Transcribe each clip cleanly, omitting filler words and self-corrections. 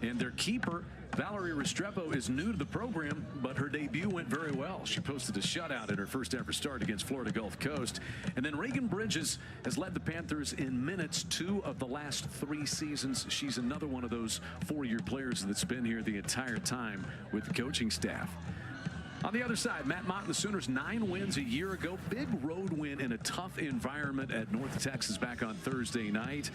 And their keeper, Valerie Restrepo, is new to the program, but her debut went very well. She posted a shutout in her first ever start against Florida Gulf Coast. And then Reagan Bridges has led the Panthers in minutes 2 of the last 3 seasons. She's another one of those 4-year players that's been here the entire time with the coaching staff. On the other side, Matt Mott and the Sooners 9 wins a year ago. Big road win in a tough environment at North Texas back on Thursday night.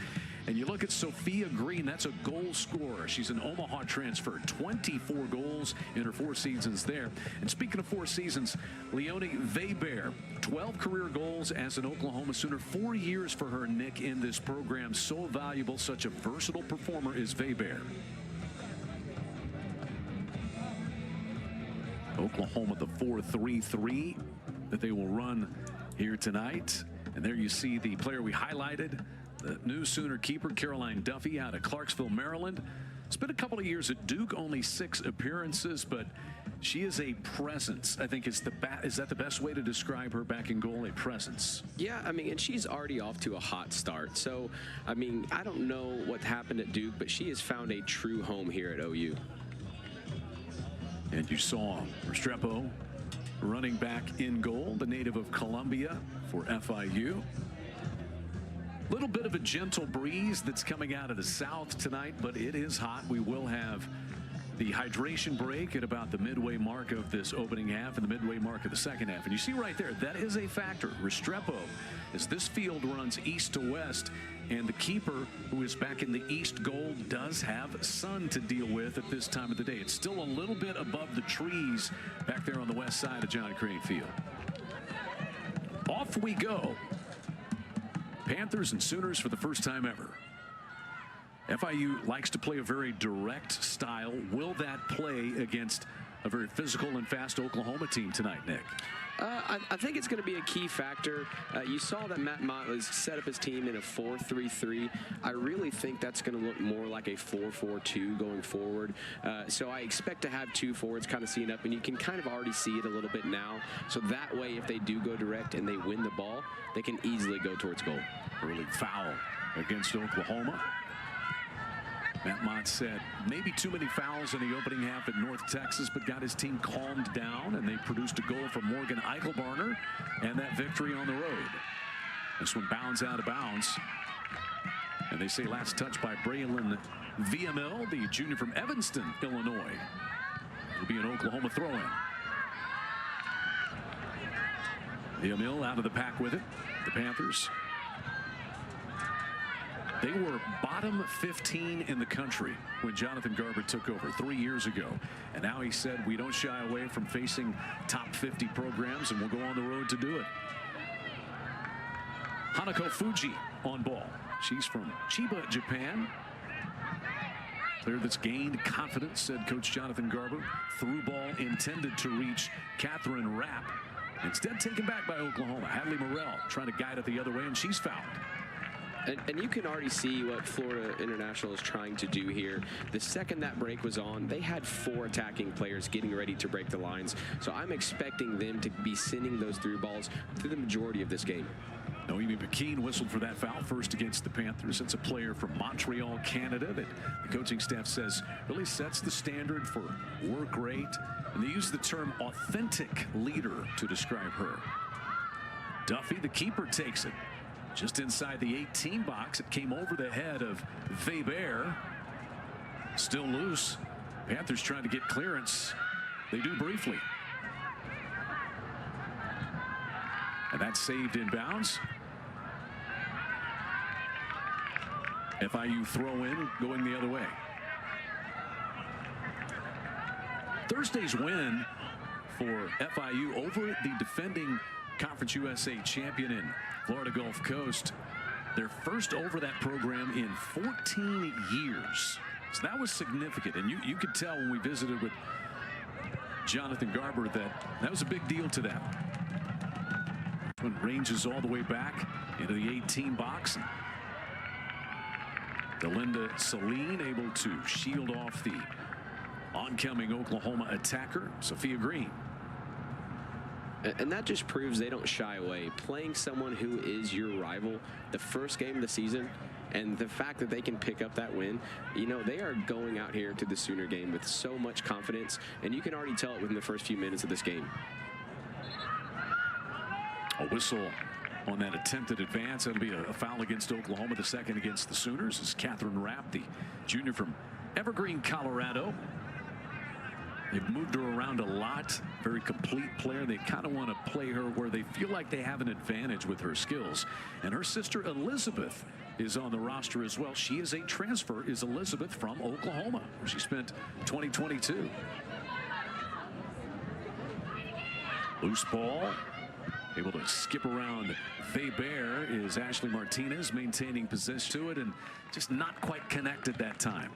And you look at Sophia Green, that's a goal scorer. She's an Omaha transfer, 24 goals in her 4 seasons there. And speaking of 4 seasons, Leonie Weber, 12 career goals as an Oklahoma Sooner. 4 years for her, Nick, in this program. So valuable, such a versatile performer is Weber. Oklahoma, the 4-3-3 that they will run here tonight. And there you see the player we highlighted, the new Sooner keeper, Caroline Duffy, out of Clarksville, Maryland. Spent a couple of years at Duke, only 6 appearances, but she is a presence. I think is that the best way to describe her back in goal, a presence? Yeah, I mean, and she's already off to a hot start. So, I mean, I don't know what happened at Duke, but she has found a true home here at OU. And you saw Restrepo running back in goal, the native of Columbia for FIU. Little bit of a gentle breeze that's coming out of the south tonight, but it is hot. We will have the hydration break at about the midway mark of this opening half and the midway mark of the second half. And you see right there, that is a factor. Restrepo, as this field runs east to west, and the keeper, who is back in the east goal, does have sun to deal with at this time of the day. It's still a little bit above the trees back there on the west side of John Crane Field. Off we go. Panthers and Sooners for the first time ever. FIU likes to play a very direct style. Will that play against a very physical and fast Oklahoma team tonight, Nick? I think it's going to be a key factor. You saw that Matt Mott has set up his team in a 4-3-3. I really think that's going to look more like a 4-4-2 going forward. So I expect to have 2 forwards kind of seeing up, and you can kind of already see it a little bit now. So that way, if they do go direct and they win the ball, they can easily go towards goal. Early foul against Oklahoma. Matt Mott said maybe too many fouls in the opening half at North Texas, but got his team calmed down, and they produced a goal from Morgan Eichelbarner and that victory on the road. This one bounds out of bounds. And they say last touch by Braylon Villamil, the junior from Evanston, Illinois. It'll be an Oklahoma throw-in. Villamil out of the pack with it. The Panthers. They were bottom 15 in the country when Jonathan Garber took over 3 years ago. And now he said, we don't shy away from facing top 50 programs, and we'll go on the road to do it. Hanako Fuji on ball. She's from Chiba, Japan. Player that's gained confidence, said Coach Jonathan Garber. Through ball intended to reach Catherine Rapp. Instead taken back by Oklahoma. Hadley Morrell trying to guide it the other way, and she's fouled. And you can already see what Florida International is trying to do here. The second that break was on, they had 4 attacking players getting ready to break the lines. So I'm expecting them to be sending those through balls through the majority of this game. Noemi McKean whistled for that foul first against the Panthers. It's a player from Montreal, Canada, that the coaching staff says really sets the standard for work rate. And they use the term authentic leader to describe her. Duffy, the keeper, takes it. Just inside the 18 box, it came over the head of Weber. Still loose. Panthers trying to get clearance. They do briefly. And that's saved in bounds. FIU throw in going the other way. Thursday's win for FIU over the defending Conference USA champion in Florida Gulf Coast. Their first over that program in 14 years. So that was significant. And you could tell when we visited with Jonathan Garber that was a big deal to them. One ranges all the way back into the 18 box. Delinda Celine able to shield off the oncoming Oklahoma attacker, Sophia Green. And that just proves they don't shy away. Playing someone who is your rival the first game of the season And the fact that they can pick up that win, you know, they are going out here to the Sooner game with so much confidence, and you can already tell it within the first few minutes of this game. A whistle on that attempted advance. That'll be a foul against Oklahoma, the second against the Sooners. Is Catherine Rapp, the junior from Evergreen, Colorado. They've moved her around a lot. Very complete player. They kind of want to play her where they feel like they have an advantage with her skills. And her sister Elizabeth is on the roster as well. She is a transfer, is Elizabeth, from Oklahoma, where she spent 2022. Loose ball. Able to skip around Weber is Ashley Martinez, maintaining possession to it and just not quite connected that time.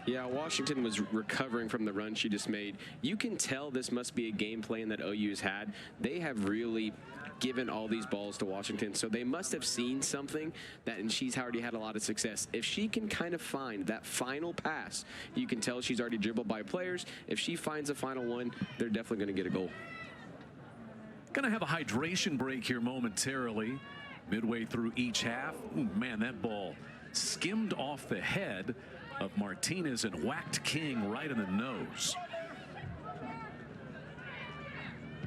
Yeah, Washington was recovering from the run she just made. You can tell this must be a game plan that OU's had. They have really given all these balls to Washington, so they must have seen something that, and she's already had a lot of success. If she can kind of find that final pass, you can tell she's already dribbled by players. If she finds a final one, they're definitely going to get a goal. Going to have a hydration break here momentarily, midway through each half. Ooh, man, that ball skimmed off the head of Martinez and whacked King right in the nose.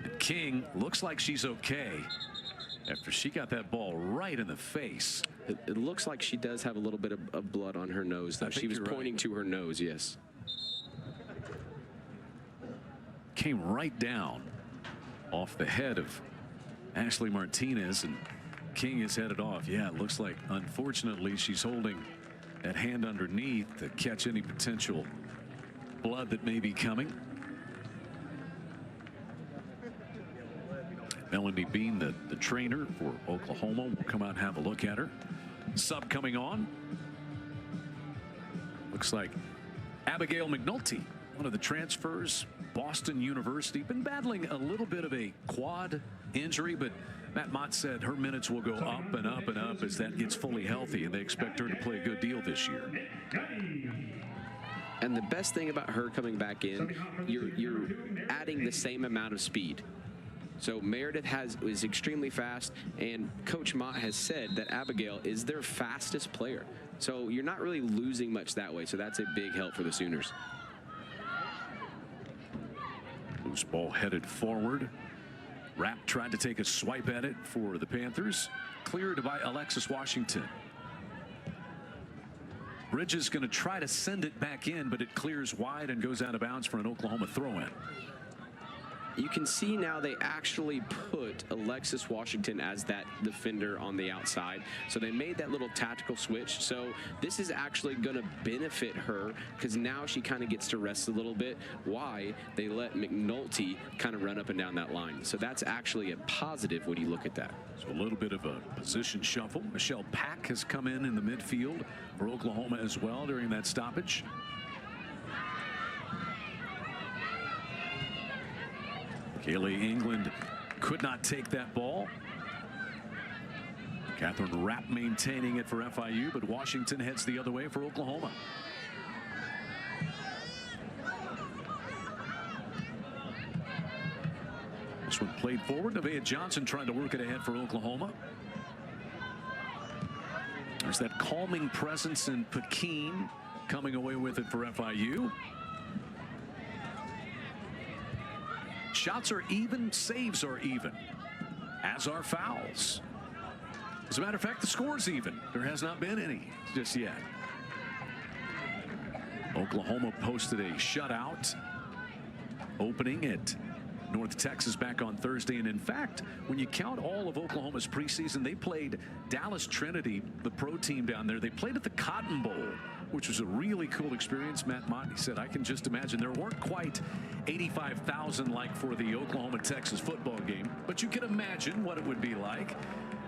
And King looks like she's okay after she got that ball right in the face. It looks like she does have a little bit of blood on her nose, though. She was pointing to her nose, yes. Came right down off the head of Ashley Martinez, and King is headed off. Yeah, it looks like, unfortunately, she's holding that hand underneath to catch any potential blood that may be coming. Melanie Bean, the trainer for Oklahoma, will come out and have a look at her. Sub coming on. Looks like Abigail McNulty, one of the transfers, Boston University. Been battling a little bit of a quad injury, but Matt Mott said her minutes will go up and up and up as that gets fully healthy, and they expect her to play a good deal this year. And the best thing about her coming back in, you're adding the same amount of speed. So Meredith is extremely fast, and Coach Mott has said that Abigail is their fastest player. So you're not really losing much that way, so that's a big help for the Sooners. Loose ball headed forward. Rapp tried to take a swipe at it for the Panthers. Cleared by Alexis Washington. Bridges going to try to send it back in, but it clears wide and goes out of bounds for an Oklahoma throw-in. You can see now they actually put Alexis Washington as that defender on the outside. So they made that little tactical switch. So this is actually going to benefit her because now she kind of gets to rest a little bit. Why? They let McNulty kind of run up and down that line. So that's actually a positive when you look at that. So a little bit of a position shuffle. Michelle Pack has come in the midfield for Oklahoma as well during that stoppage. Kaylee England could not take that ball. Catherine Rapp maintaining it for FIU, but Washington heads the other way for Oklahoma. This one played forward. Nevaeh Johnson trying to work it ahead for Oklahoma. There's that calming presence in Pekin coming away with it for FIU. Shots are even, saves are even, as are fouls. As a matter of fact, the score's even. There has not been any just yet. Oklahoma posted a shutout opening at North Texas back on Thursday. And in fact, when you count all of Oklahoma's preseason, they played Dallas Trinity, the pro team down there. They played at the Cotton Bowl, which was a really cool experience. Matt Mott said, I can just imagine there weren't quite 85,000 like for the Oklahoma-Texas football game, but you can imagine what it would be like.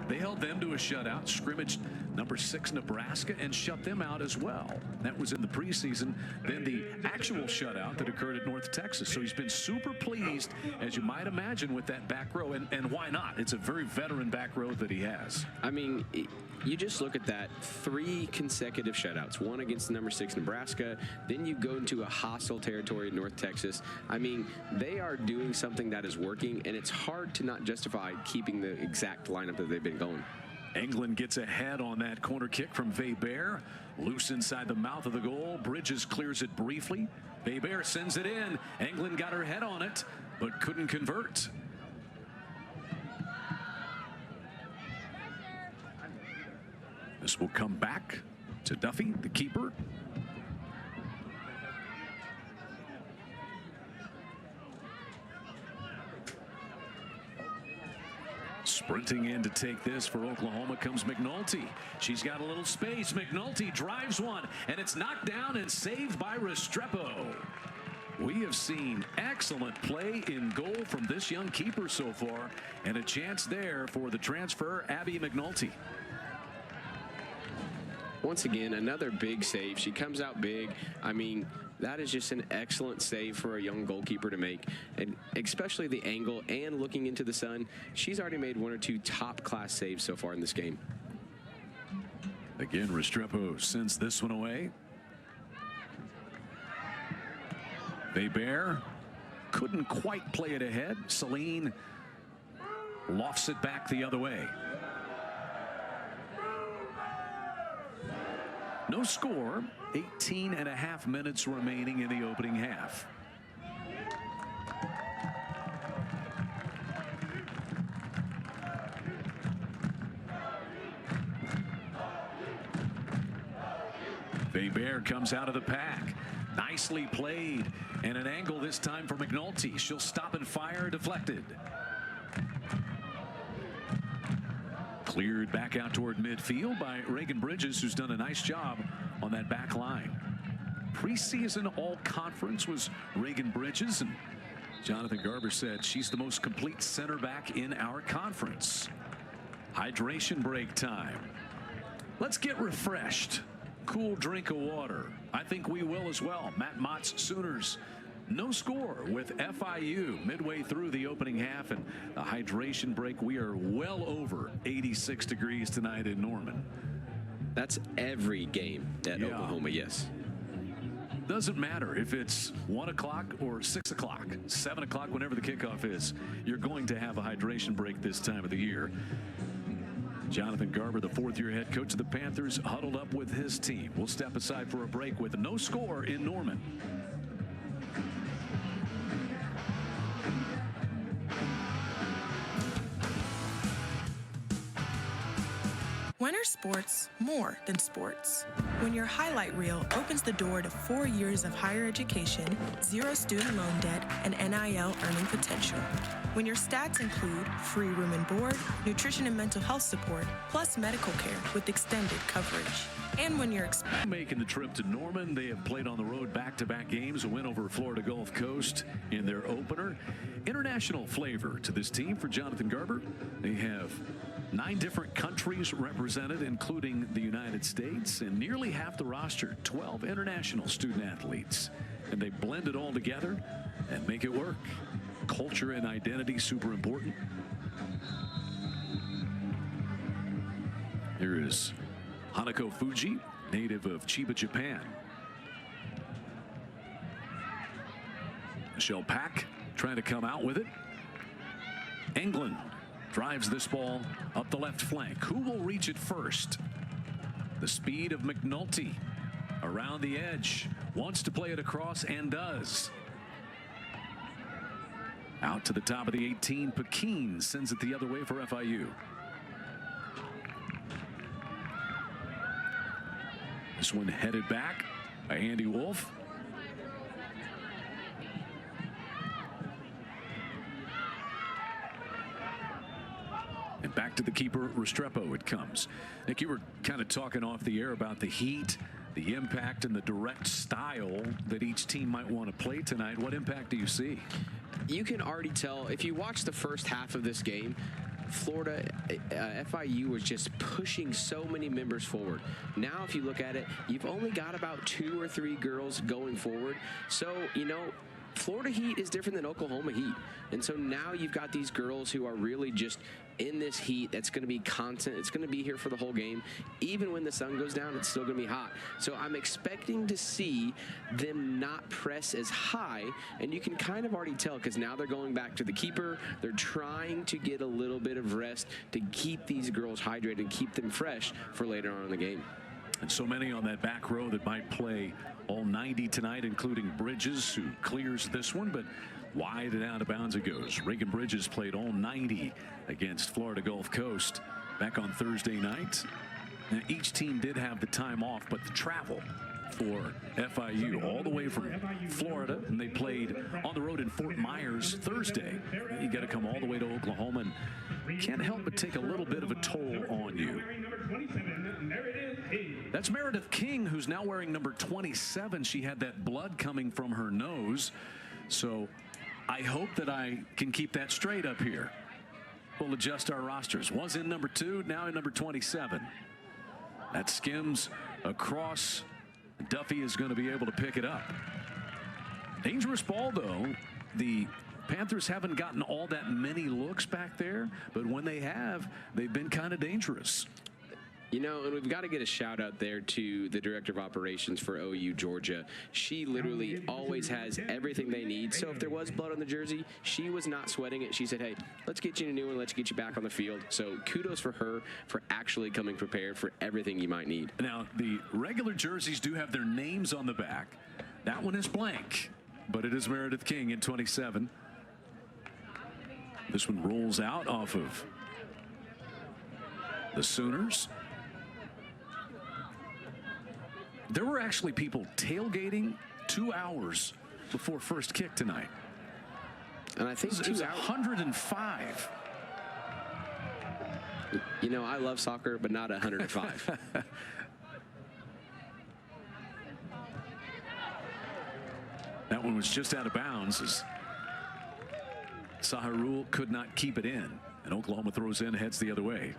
They held them to a shutout, scrimmaged number 6 Nebraska, and shut them out as well. That was in the preseason. Then the actual shutout that occurred at North Texas. So he's been super pleased, as you might imagine, with that back row. And why not? It's a very veteran back row that he has. I mean, you just look at that, 3 consecutive shutouts, one against the number 6 Nebraska, then you go into a hostile territory in North Texas. I mean, they are doing something that is working, and it's hard to not justify keeping the exact lineup that they've been going. England gets ahead on that corner kick from Weber. Loose inside the mouth of the goal. Bridges clears it briefly. Weber sends it in. England got her head on it, but couldn't convert. This will come back to Duffy, the keeper. Sprinting in to take this for Oklahoma comes McNulty. She's got a little space. McNulty drives one, and it's knocked down and saved by Restrepo. We have seen excellent play in goal from this young keeper so far, and a chance there for the transfer, Abby McNulty. Once again, another big save. She comes out big. I mean, that is just an excellent save for a young goalkeeper to make, and especially the angle and looking into the sun. She's already made 1 or 2 top-class saves so far in this game. Again, Restrepo sends this one away. Weber couldn't quite play it ahead. Celine lofts it back the other way. No score. 18.5 minutes remaining in the opening half. Weber comes out of the pack. Nicely played, and an angle this time for McNulty. She'll stop and fire, deflected. Cleared back out toward midfield by Reagan Bridges, who's done a nice job on that back line. Preseason all-conference was Reagan Bridges, and Jonathan Garber said she's the most complete center back in our conference. Hydration break time. Let's get refreshed. Cool drink of water. I think we will as well. Matt Mott's Sooners. No score with FIU midway through the opening half, and the hydration break. We are well over 86 degrees tonight in Norman. That's every game at Oklahoma, yes. Doesn't matter if it's 1 o'clock or 6 o'clock, 7 o'clock, whenever the kickoff is, you're going to have a hydration break this time of the year. Jonathan Garber, the 4th-year head coach of the Panthers, huddled up with his team. We'll step aside for a break with no score in Norman. When are sports more than sports? When your highlight reel opens the door to 4 years of higher education, 0 student loan debt, and NIL earning potential. When your stats include free room and board, nutrition and mental health support, plus medical care with extended coverage. And when you're making the trip to Norman, they have played on the road back-to-back games, a win over Florida Gulf Coast in their opener. International flavor to this team for Jonathan Garber. They have 9 different countries represented, including the United States, and nearly half the roster, 12 international student athletes. And they blend it all together and make it work. Culture and identity, super important. Here is Hanako Fuji, native of Chiba, Japan. Michelle Pack trying to come out with it. England drives this ball up the left flank. Who will reach it first? The speed of McNulty around the edge. Wants to play it across and does. Out to the top of the 18. Pekin sends it the other way for FIU. This one headed back by Andy Wolf. And back to the keeper, Restrepo, it comes. Nick, you were kind of talking off the air about the heat, the impact, and the direct style that each team might want to play tonight. What impact do you see? You can already tell, if you watch the first half of this game, Florida, FIU was just pushing so many members forward. Now, if you look at it, you've only got about 2 or 3 girls going forward. So, you know, Florida Heat is different than Oklahoma Heat. And so now you've got these girls who are really just in this heat that's going to be constant. It's going to be here for the whole game. Even when the sun goes down, it's still going to be hot. So I'm expecting to see them not press as high. And you can kind of already tell, because now they're going back to the keeper. They're trying to get a little bit of rest to keep these girls hydrated and keep them fresh for later on in the game. And so many on that back row that might play all 90 tonight, including Bridges, who clears this one, but wide and out of bounds it goes. Reagan Bridges played all 90 against Florida Gulf Coast back on Thursday night. Now, each team did have the time off, but the travel for FIU all the way from Florida, and they played on the road in Fort Myers Thursday. You got to come all the way to Oklahoma, and can't help but take a little bit of a toll on you. That's Meredith King, who's now wearing number 27. She had that blood coming from her nose, so I hope that I can keep that straight up here. We'll adjust our rosters. Was in number 2, now in number 27. That skims across. Duffy is going to be able to pick it up. Dangerous ball, though. The Panthers haven't gotten all that many looks back there, but when they have, they've been kind of dangerous. You know, and we've got to get a shout out there to the director of operations for OU Georgia. She literally always has everything they need. So if there was blood on the jersey, she was not sweating it. She said, hey, let's get you a new one. Let's get you back on the field. So kudos for her for actually coming prepared for everything you might need. Now, the regular jerseys do have their names on the back. That one is blank, but it is Meredith King in 27. This one rolls out off of the Sooners. There were actually people tailgating 2 hours before first kick tonight. And I think it was 105. You know, I love soccer, but not 105. That one was just out of bounds as Sahirul could not keep it in, and Oklahoma throws in, heads the other way.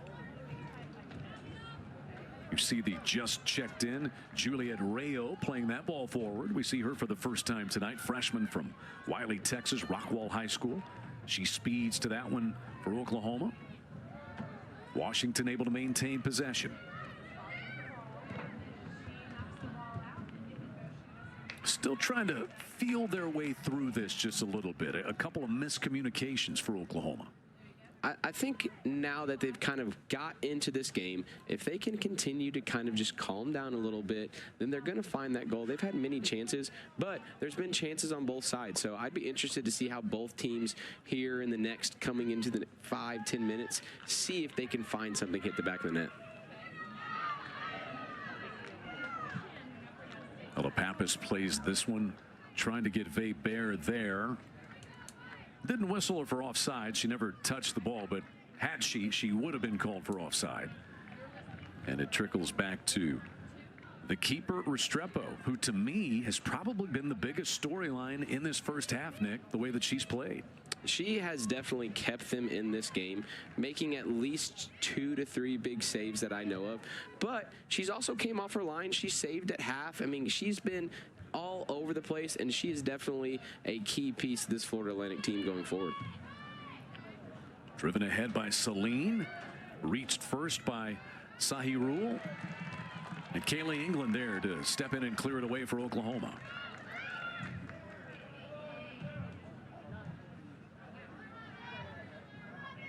You see the just checked in Juliet Rayo playing that ball forward. We see her for the first time tonight, freshman from Wiley, Texas, Rockwall High School. She speeds to that one for Oklahoma. Washington able to maintain possession. Still trying to feel their way through this just a little bit. A couple of miscommunications for Oklahoma. I think now that they've kind of got into this game, if they can continue to kind of just calm down a little bit, then they're going to find that goal. They've had many chances, but there's been chances on both sides. So I'd be interested to see how both teams here in the next coming into the 5-10 minutes, see if they can find something hit the back of the net. Pappas plays this one, trying to get Weber there. Didn't whistle her for offside. She never touched the ball, but had she would have been called for offside. And it trickles back to the keeper, Restrepo, who to me has probably been the biggest storyline in this first half, Nick, the way that she's played. She has definitely kept them in this game, making at least 2 to 3 big saves that I know of. But she's also came off her line. She saved at half. I mean, she's been all over the place, and she is definitely a key piece of this Florida Atlantic team going forward. Driven ahead by Celine, reached first by Sahirul, and Kaylee England there to step in and clear it away for Oklahoma.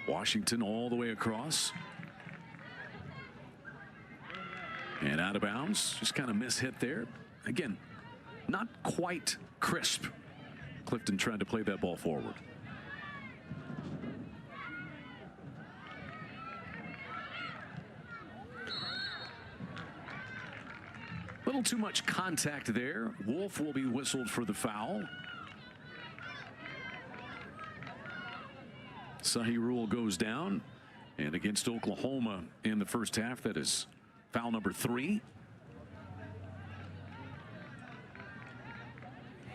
Washington all the way across. And out of bounds, just kind of mishit there. Again, not quite crisp. Clifton trying to play that ball forward. Little too much contact there. Wolf will be whistled for the foul. Sahirul goes down, and against Oklahoma in the first half, that is foul number 3.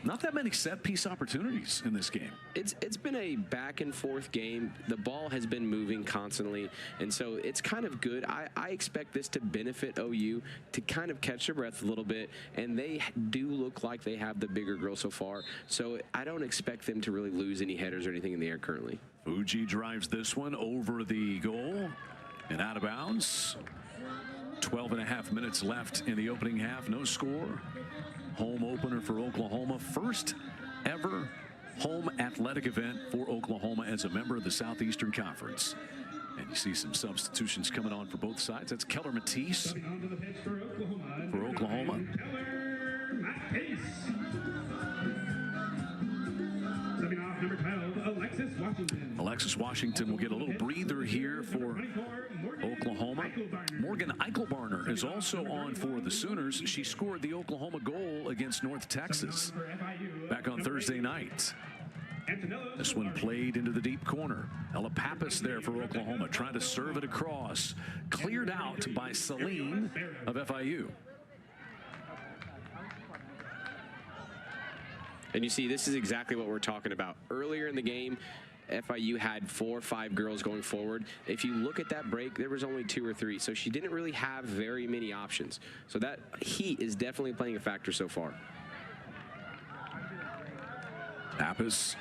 Not that many set piece opportunities in this game. It's been a back and forth game. The ball has been moving constantly, and so it's kind of good. I expect this to benefit OU to kind of catch their breath a little bit, and they do look like they have the bigger girl so far. So I don't expect them to really lose any headers or anything in the air currently. Fuji drives this one over the goal and out of bounds. 12.5 minutes left in the opening half. No score. Home opener for Oklahoma. First ever home athletic event for Oklahoma as a member of the Southeastern Conference. And you see some substitutions coming on for both sides. That's Keller Matisse for Oklahoma. Alexis Washington will get a little breather here for Oklahoma. Morgan Eichelbarner is also on for the Sooners. She scored the Oklahoma goal against North Texas back on Thursday night. This one played into the deep corner. Ella Pappas there for Oklahoma, trying to serve it across. Cleared out by Celine of FIU. And you see, this is exactly what we're talking about. Earlier in the game, FIU had 4 or 5 girls going forward. If you look at that break, there was only 2 or 3, so she didn't really have very many options. So that heat is definitely playing a factor so far. Pappas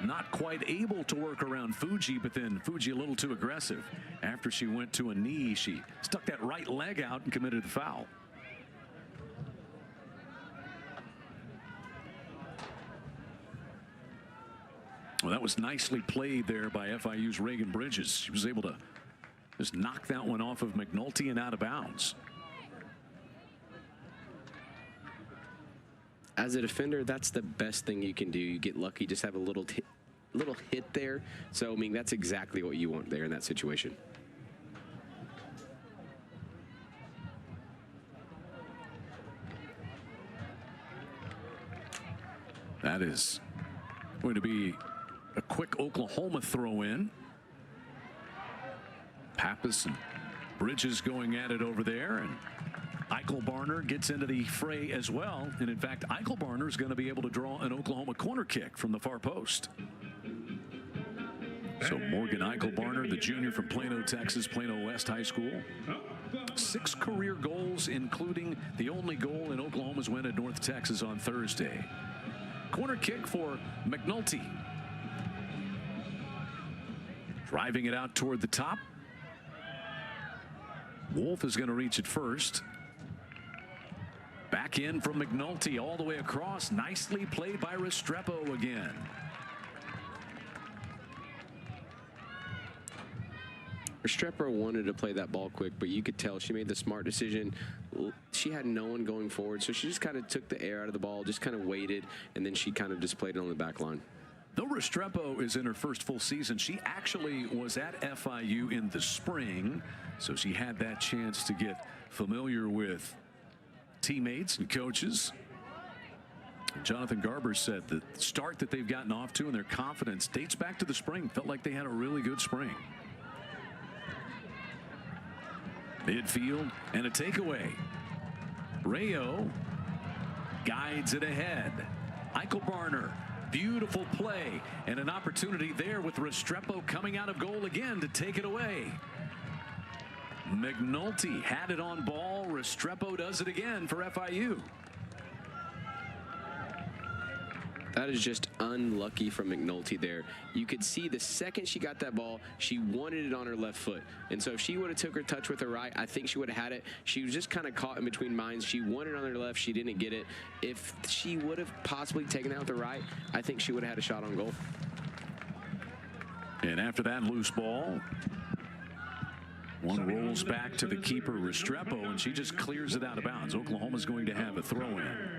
not quite able to work around Fuji, but then Fuji a little too aggressive. After she went to a knee, she stuck that right leg out and committed the foul. Well, that was nicely played there by FIU's Reagan Bridges. She was able to just knock that one off of McNulty and out of bounds. As a defender, that's the best thing you can do. You get lucky, just have a little hit there. So, I mean, that's exactly what you want there in that situation. That is going to be a quick Oklahoma throw in. Pappas and Bridges going at it over there, and Eichelbarner gets into the fray as well. And in fact, Eichelbarner is going to be able to draw an Oklahoma corner kick from the far post. So Morgan Eichelbarner, the junior from Plano, Texas, Plano West High School. 6 career goals, including the only goal in Oklahoma's win at North Texas on Thursday. Corner kick for McNulty. Driving it out toward the top. Wolf is going to reach it first. Back in from McNulty all the way across. Nicely played by Restrepo again. Restrepo wanted to play that ball quick, but you could tell she made the smart decision. She had no one going forward, so she just kind of took the air out of the ball, just kind of waited, and then she kind of just played it on the back line. Though Restrepo is in her first full season, she actually was at FIU in the spring, so she had that chance to get familiar with teammates and coaches. Jonathan Garber said the start that they've gotten off to and their confidence dates back to the spring. Felt like they had a really good spring. Midfield and a takeaway. Rayo guides it ahead. Eichelbarner, beautiful play, and an opportunity there with Restrepo coming out of goal again to take it away. McNulty had it on ball. Restrepo does it again for FIU. That is just unlucky from McNulty there. You could see the second she got that ball, she wanted it on her left foot. And so if she would have took her touch with her right, I think she would have had it. She was just kind of caught in between minds. She wanted it on her left. She didn't get it. If she would have possibly taken that with her right, I think she would have had a shot on goal. And after that loose ball, one rolls back to the keeper, Restrepo, and she just clears it out of bounds. Oklahoma's going to have a throw-in.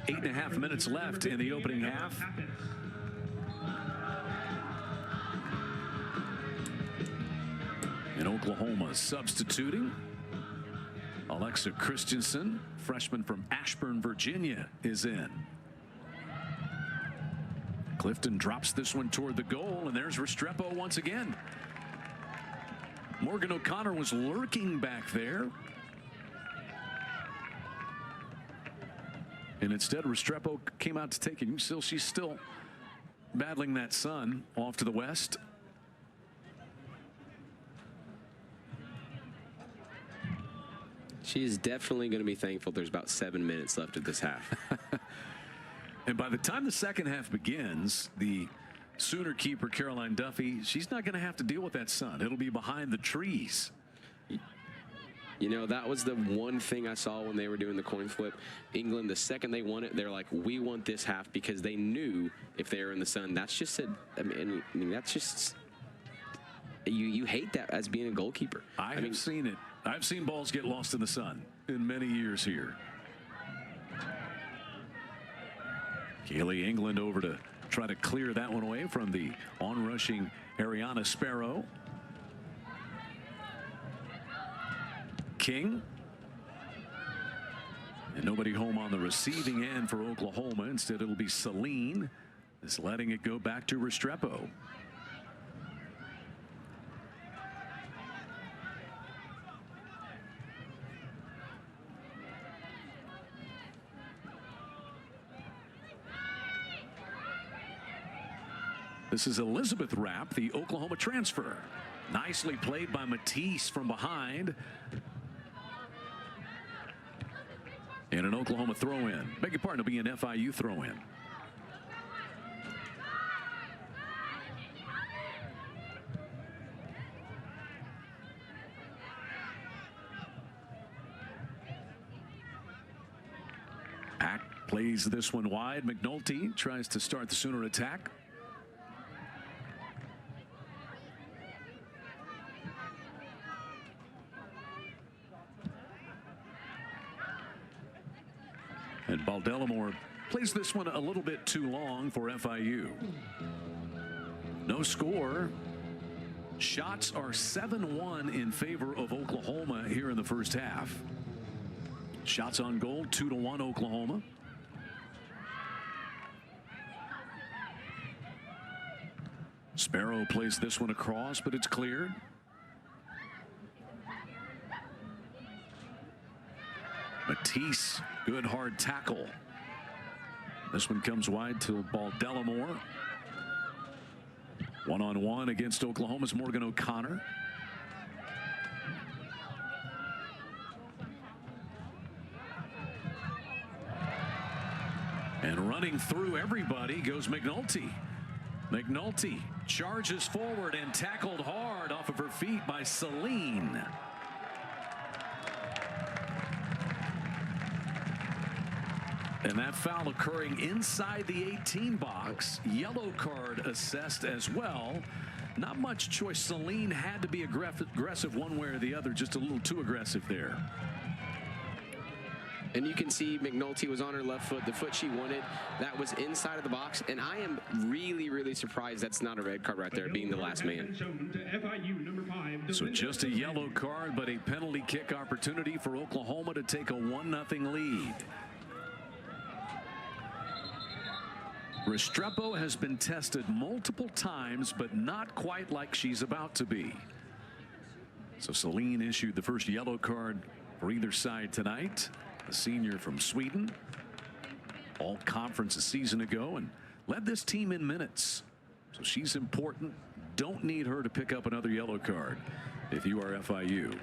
8.5 minutes left in the opening half. And Oklahoma substituting. Alexa Christensen, freshman from Ashburn, Virginia, is in. Clifton drops this one toward the goal, and there's Restrepo once again. Morgan O'Connor was lurking back there. And instead, Restrepo came out to take it. She's still battling that sun off to the west. She is definitely going to be thankful there's about 7 minutes left of this half. And by the time the second half begins, the Sooner keeper, Caroline Duffy, she's not going to have to deal with that sun. It'll be behind the trees. You know, that was the one thing I saw when they were doing the coin flip. England, the second they won it, they're like, we want this half, because they knew if they were in the sun, that's just I mean, that's just you hate that as being a goalkeeper. I mean, have seen it. I've seen balls get lost in the sun in many years here. Kaylee England over to try to clear that one away from the on-rushing Ariana Sparrow. King. And nobody home on the receiving end for Oklahoma. Instead, it'll be Celine is letting it go back to Restrepo. This is Elizabeth Rapp, the Oklahoma transfer. Nicely played by Matisse from behind. And an Oklahoma throw-in. Beg your pardon, it'll be an FIU throw-in. Pack plays this one wide. McNulty tries to start the Sooner attack. And Baldelamore plays this one a little bit too long for FIU. No score. Shots are 7-1 in favor of Oklahoma here in the first half. Shots on goal 2-1 Oklahoma. Sparrow plays this one across, but it's cleared. Matisse, good hard tackle. This one comes wide to Baldelamore. One-on-one against Oklahoma's Morgan O'Connor. And running through everybody goes McNulty. McNulty charges forward and tackled hard off of her feet by Celine. And that foul occurring inside the 18 box. Yellow card assessed as well. Not much choice. Celine had to be aggressive one way or the other, just a little too aggressive there. And you can see McNulty was on her left foot, the foot she wanted. That was inside of the box. And I am really, really surprised that's not a red card right there, being the last man. So just a yellow card, but a penalty kick opportunity for Oklahoma to take a 1-0 lead. Restrepo has been tested multiple times, but not quite like she's about to be. So Celine issued the first yellow card for either side tonight. A senior from Sweden, all conference a season ago, and led this team in minutes. So she's important. Don't need her to pick up another yellow card if you are FIU.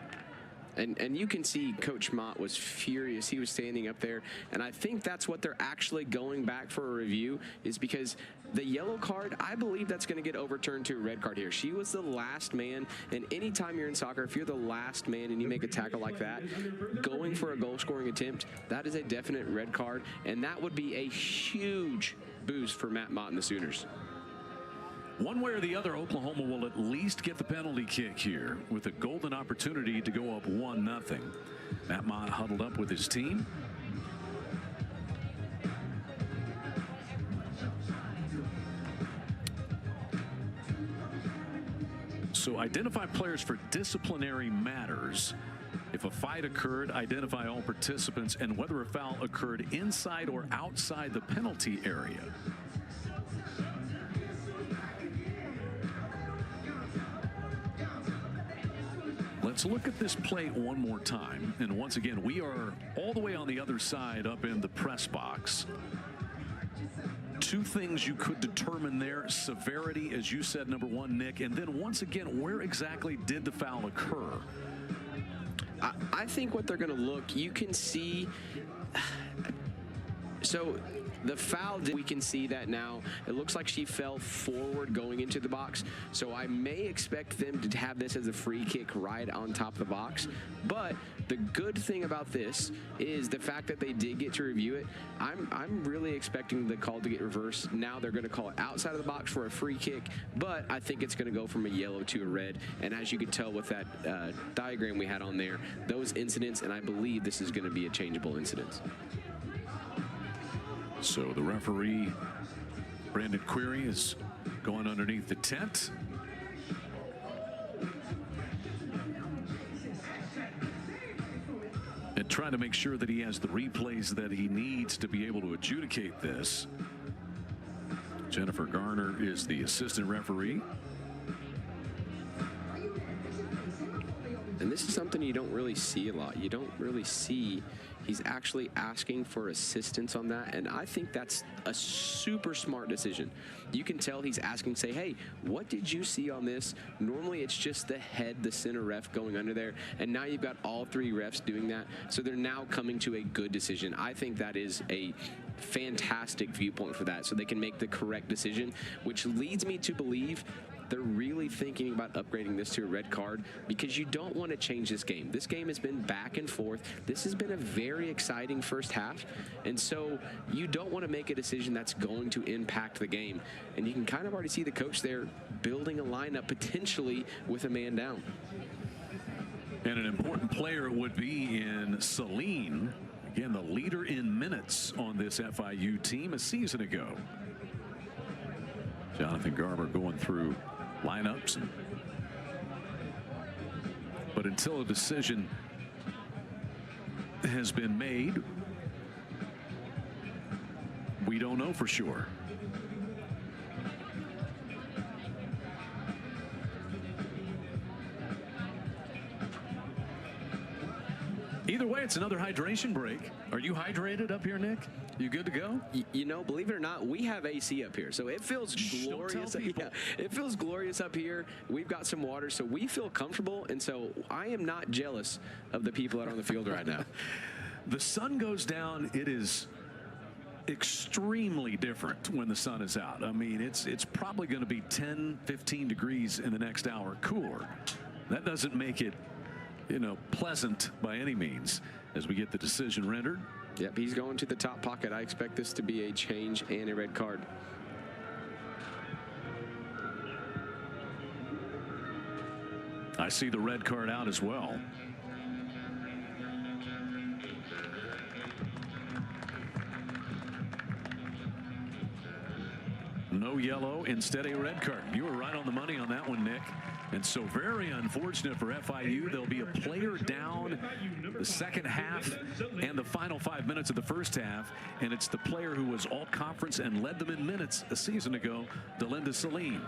And you can see Coach Mott was furious. He was standing up there. And I think that's what they're actually going back for a review, is because the yellow card, I believe that's going to get overturned to a red card here. She was the last man. And anytime you're in soccer, if you're the last man and you make a tackle like that, going for a goal scoring attempt, that is a definite red card. And that would be a huge boost for Matt Mott and the Sooners. One way or the other, Oklahoma will at least get the penalty kick here with a golden opportunity to go up 1-0. Matt Mott huddled up with his team. So identify players for disciplinary matters. If a fight occurred, identify all participants and whether a foul occurred inside or outside the penalty area. Let's look at this play one more time. And once again, we are all the way on the other side up in the press box. Two things you could determine there: severity, as you said, number one, Nick, and then once again, where exactly did the foul occur? I think what they're going to look, you can see So the foul, we can see that now. It looks like she fell forward going into the box. So I may expect them to have this as a free kick right on top of the box. But the good thing about this is the fact that they did get to review it. I'm really expecting the call to get reversed. Now they're going to call it outside of the box for a free kick, but I think it's going to go from a yellow to a red. And as you can tell with that diagram we had on there, those incidents, and I believe this is going to be a changeable incident. So the referee, Brandon Query, is going underneath the tent. And trying to make sure that he has the replays that he needs to be able to adjudicate this. Jennifer Garner is the assistant referee. And this is something you don't really see a lot. You don't really see he's actually asking for assistance on that, and I think that's a super smart decision. You can tell he's asking, say, hey, what did you see on this? Normally it's just the head, the center ref going under there, and now you've got all three refs doing that, so they're now coming to a good decision. I think that is a fantastic viewpoint for that, so they can make the correct decision, which leads me to believe they're really thinking about upgrading this to a red card, because you don't want to change this game. This game has been back and forth. This has been a very exciting first half, and so you don't want to make a decision that's going to impact the game. And you can kind of already see the coach there building a lineup potentially with a man down. And an important player would be in Celine, again the leader in minutes on this FIU team a season ago. Jonathan Garber going through lineups, but until a decision has been made, we don't know for sure. Either way, it's another hydration break. Are you hydrated up here, Nick? You good to go? You know, believe it or not, we have AC up here, so it feels glorious. Yeah, it feels glorious up here. We've got some water, so we feel comfortable, and so I am not jealous of the people that are on the field right now. The sun goes down. It is extremely different when the sun is out. I mean, it's probably going to be 10, 15 degrees in the next hour cooler. That doesn't make it, you know, pleasant by any means as we get the decision rendered. Yep, he's going to the top pocket. I expect this to be a change and a red card. I see the red card out as well. No yellow, instead a red card. You were right on the money on that one, Nick. And so very unfortunate for FIU. There'll be a player down the second half and the final 5 minutes of the first half. And it's the player who was all conference and led them in minutes a season ago, Delinda Celine.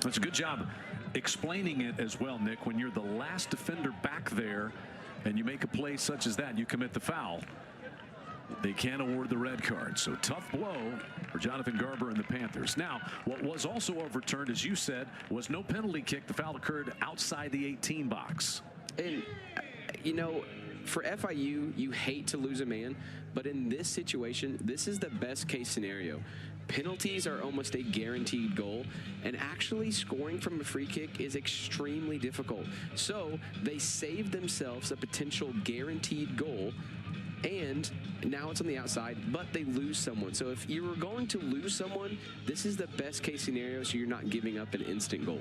That's a good job explaining it as well, Nick. When you're the last defender back there and you make a play such as that, you commit the foul, they can't award the red card. So tough blow for Jonathan Garber and the Panthers. Now, what was also overturned, as you said, was no penalty kick. The foul occurred outside the 18 box. And, you know, for FIU, you hate to lose a man, but in this situation, this is the best case scenario. Penalties are almost a guaranteed goal, and actually scoring from a free kick is extremely difficult. So they saved themselves a potential guaranteed goal, and now it's on the outside, but they lose someone. So if you were going to lose someone, this is the best case scenario, so you're not giving up an instant goal.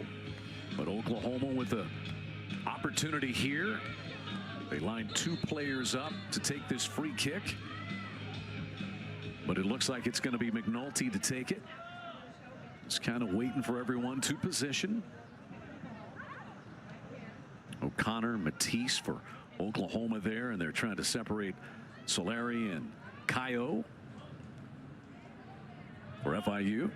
But Oklahoma with the opportunity here. They line two players up to take this free kick. But it looks like it's going to be McNulty to take it. Just kind of waiting for everyone to position. O'Connor, Matisse for Oklahoma there, and they're trying to separate Solari and Kaio for FIU.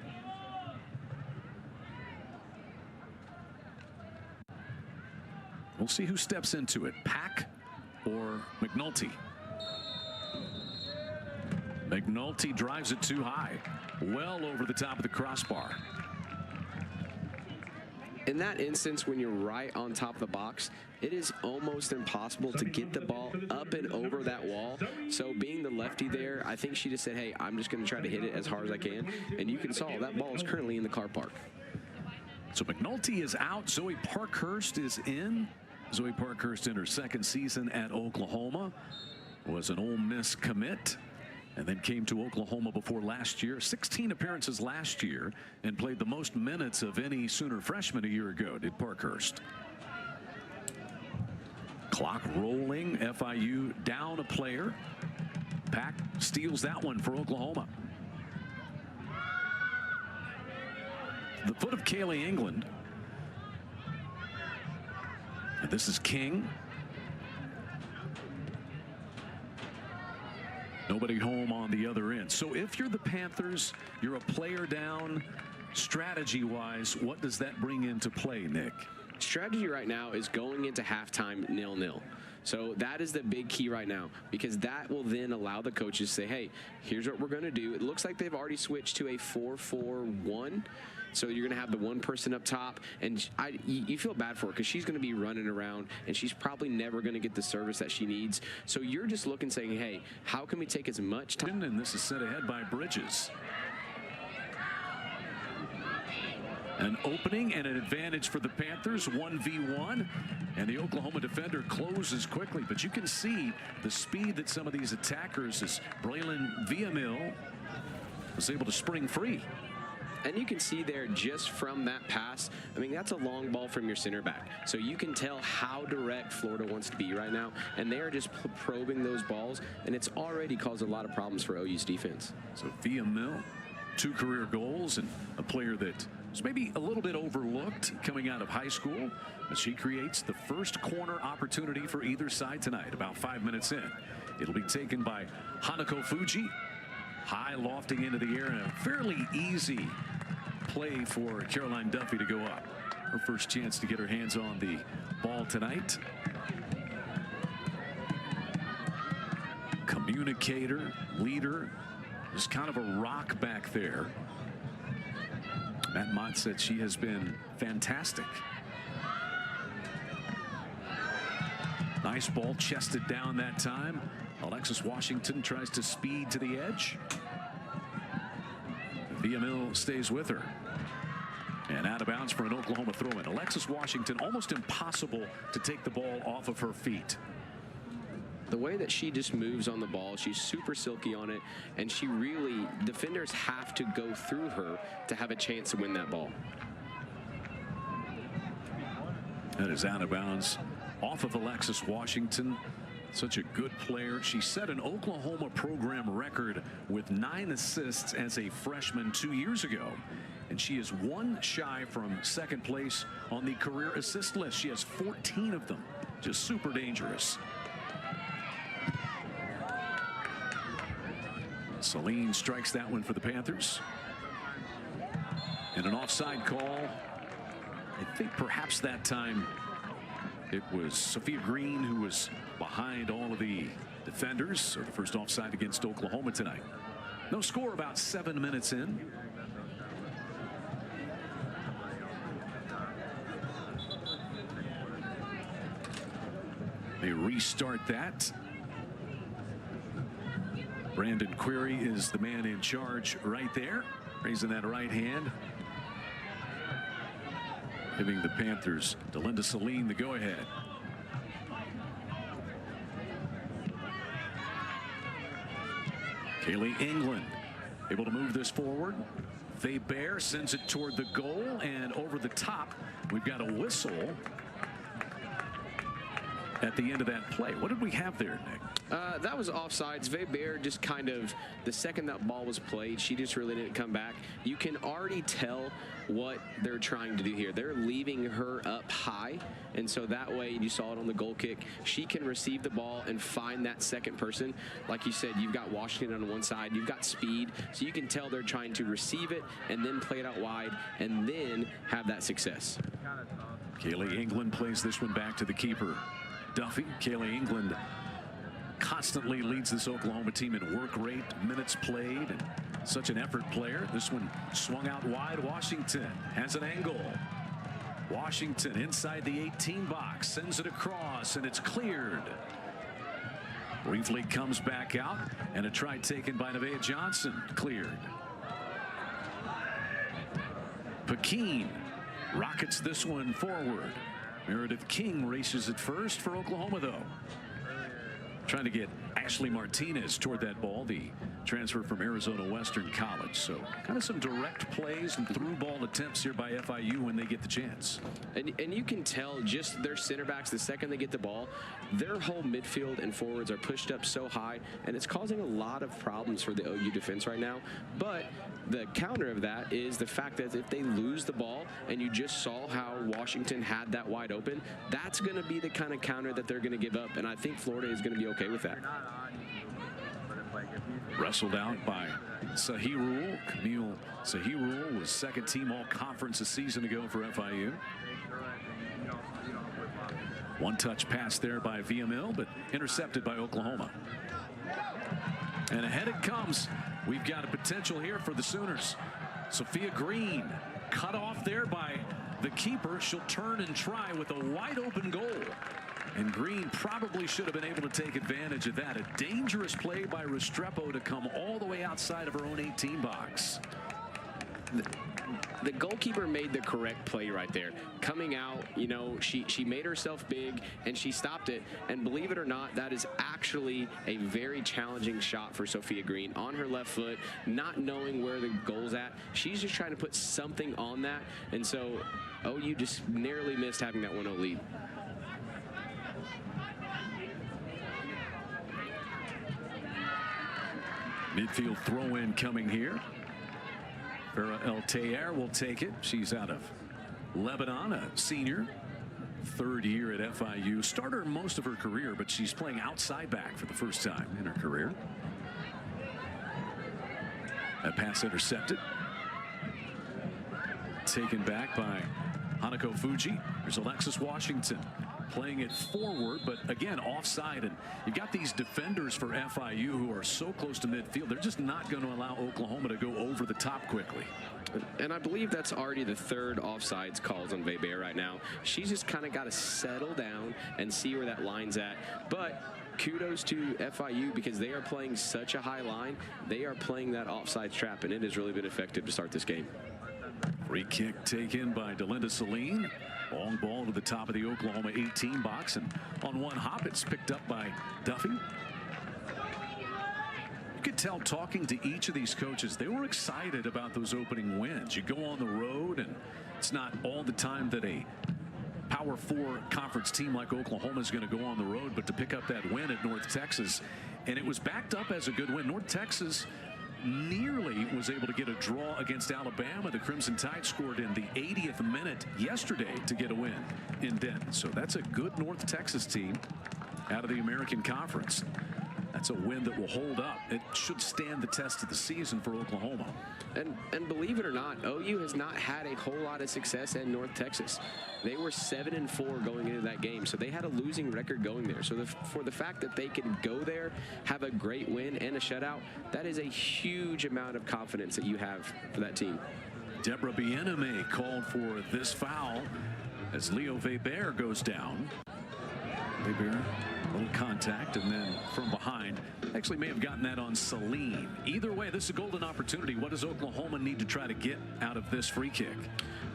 We'll see who steps into it, Pack or McNulty. McNulty drives it too high, well over the top of the crossbar. in that instance, when you're right on top of the box, it is almost impossible to get the ball up and over that wall. So being the lefty there, I think she just said, hey, I'm just going to try to hit it as hard as I can. And you can saw that ball is currently in the car park. So McNulty is out. Zoe Parkhurst is in. Zoe Parkhurst in her second season at Oklahoma. Was an Ole Miss commit and then came to Oklahoma before last year. 16 appearances last year and played the most minutes of any Sooner freshman a year ago, did Parkhurst. Clock rolling. FIU down a player. Pack steals that one for Oklahoma. The foot of Kaylee England. And this is King. Nobody home on the other end. So if you're the Panthers, you're a player down. Strategy-wise, what does that bring into play, Nick? Strategy right now is going into halftime 0-0. So that is the big key right now, because that will then allow the coaches to say, hey, here's what we're going to do. It looks like they've already switched to a 4-4-1. So you're going to have the one person up top, and you feel bad for her because she's going to be running around, and she's probably never going to get the service that she needs. So you're just looking, saying, hey, how can we take as much time? And this is sent ahead by Bridges. An opening and an advantage for the Panthers, 1v1, and the Oklahoma defender closes quickly. But you can see the speed that some of these attackers, as Braylon Villamil was able to spring free. And you can see there just from that pass, I mean, that's a long ball from your center back. So you can tell how direct Florida wants to be right now. And they are just probing those balls, and it's already caused a lot of problems for OU's defense. So Villamil, 2 career goals, and a player that was maybe a little bit overlooked coming out of high school. But she creates the first corner opportunity for either side tonight, about 5 minutes in. It'll be taken by Hanako Fuji. High lofting into the air, and a fairly easy play for Caroline Duffy to go up. Her first chance to get her hands on the ball tonight. Communicator, leader, just kind of a rock back there. Matt Mott said she has been fantastic. Nice ball chested down that time. Alexis Washington tries to speed to the edge. Villamil stays with her. And out of bounds for an Oklahoma throw-in. Alexis Washington, almost impossible to take the ball off of her feet. The way that she just moves on the ball, she's super silky on it, and she really, defenders have to go through her to have a chance to win that ball. That is out of bounds off of Alexis Washington. Such a good player. She set an Oklahoma program record with 9 assists as a freshman 2 years ago. And she is 1 shy from second place on the career assist list. She has 14 of them. Just super dangerous. Celine strikes that one for the Panthers. And an offside call. I think perhaps that time it was Sophia Green who was behind all of the defenders. So the first offside against Oklahoma tonight. No score about 7 minutes in. They restart that. Brandon Query is the man in charge right there, raising that right hand. Giving the Panthers, Delinda Celine, the go-ahead. Kaylee England able to move this forward. Faye Bear sends it toward the goal, and over the top, we've got a whistle at the end of that play. What did we have there, Nick? That was offsides. Weber just kind of, the second that ball was played, she just really didn't come back. You can already tell what they're trying to do here. They're leaving her up high, and so that way, you saw it on the goal kick, she can receive the ball and find that second person. Like you said, you've got Washington on one side, you've got speed, so you can tell they're trying to receive it and then play it out wide and then have that success. Kaylee England plays this one back to the keeper, Duffy. Kaylee England constantly leads this Oklahoma team in work rate, minutes played, and such an effort player. This one swung out wide. Washington has an angle. Washington inside the 18 box, sends it across, and it's cleared. Briefly comes back out, and a try taken by Nevaeh Johnson, cleared. Pekin rockets this one forward. Meredith King races it first for Oklahoma, though. Trying to get Ashley Martinez toward that ball, the transfer from Arizona Western College. So kind of some direct plays and through ball attempts here by FIU when they get the chance. And you can tell just their center backs, the second they get the ball, their whole midfield and forwards are pushed up so high, and it's causing a lot of problems for the OU defense right now. But the counter of that is the fact that if they lose the ball, and you just saw how Washington had that wide open, that's going to be the kind of counter that they're going to give up. And I think Florida is going to be okay with that. Wrestled out by Sahirul. Camille Sahirul was second team all-conference a season ago for FIU. One touch pass there by Villamil, but intercepted by Oklahoma. And ahead it comes. We've got a potential here for the Sooners. Sophia Green cut off there by the keeper. She'll turn and try with a wide open goal. And Green probably should have been able to take advantage of that. A dangerous play by Restrepo to come all the way outside of her own 18 box. The goalkeeper made the correct play right there. Coming out, you know, she made herself big and she stopped it. And believe it or not, that is actually a very challenging shot for Sophia Green on her left foot, not knowing where the goal's at. She's just trying to put something on that. And so OU just narrowly missed having that 1-0 lead. Midfield throw-in coming here. Farah El Tayer will take it. She's out of Lebanon, a senior, third year at FIU. Starter most of her career, but she's playing outside back for the first time in her career. That pass intercepted. Taken back by Hanako Fuji. There's Alexis Washington playing it forward, but again offside, and you've got these defenders for FIU who are so close to midfield. They're just not going to allow Oklahoma to go over the top quickly. And I believe that's already the third offsides calls on Weber right now. She's just kind of got to settle down and see where that line's at. But kudos to FIU because they are playing such a high line. They are playing that offside trap, and it has really been effective to start this game. Free kick taken by Delinda Celine. Long ball to the top of the Oklahoma 18 box, and on one hop it's picked up by Duffy. You could tell talking to each of these coaches, they were excited about those opening wins. You go on the road, and it's not all the time that a Power 4 conference team like Oklahoma is going to go on the road, but to pick up that win at North Texas, and it was backed up as a good win. North Texas nearly was able to get a draw against Alabama. The Crimson Tide scored in the 80th minute yesterday to get a win in Denton. So that's a good North Texas team out of the American Conference. That's a win that will hold up. It should stand the test of the season for Oklahoma. And believe it or not, OU has not had a whole lot of success in North Texas. They were 7-4 going into that game, so they had a losing record going there. So for the fact that they can go there, have a great win and a shutout, that is a huge amount of confidence that you have for that team. Deborah Bieneme called for this foul as Leo Weber goes down. Weber, a little contact, and then from behind, actually may have gotten that on Celine. Either way, this is a golden opportunity. What does Oklahoma need to try to get out of this free kick?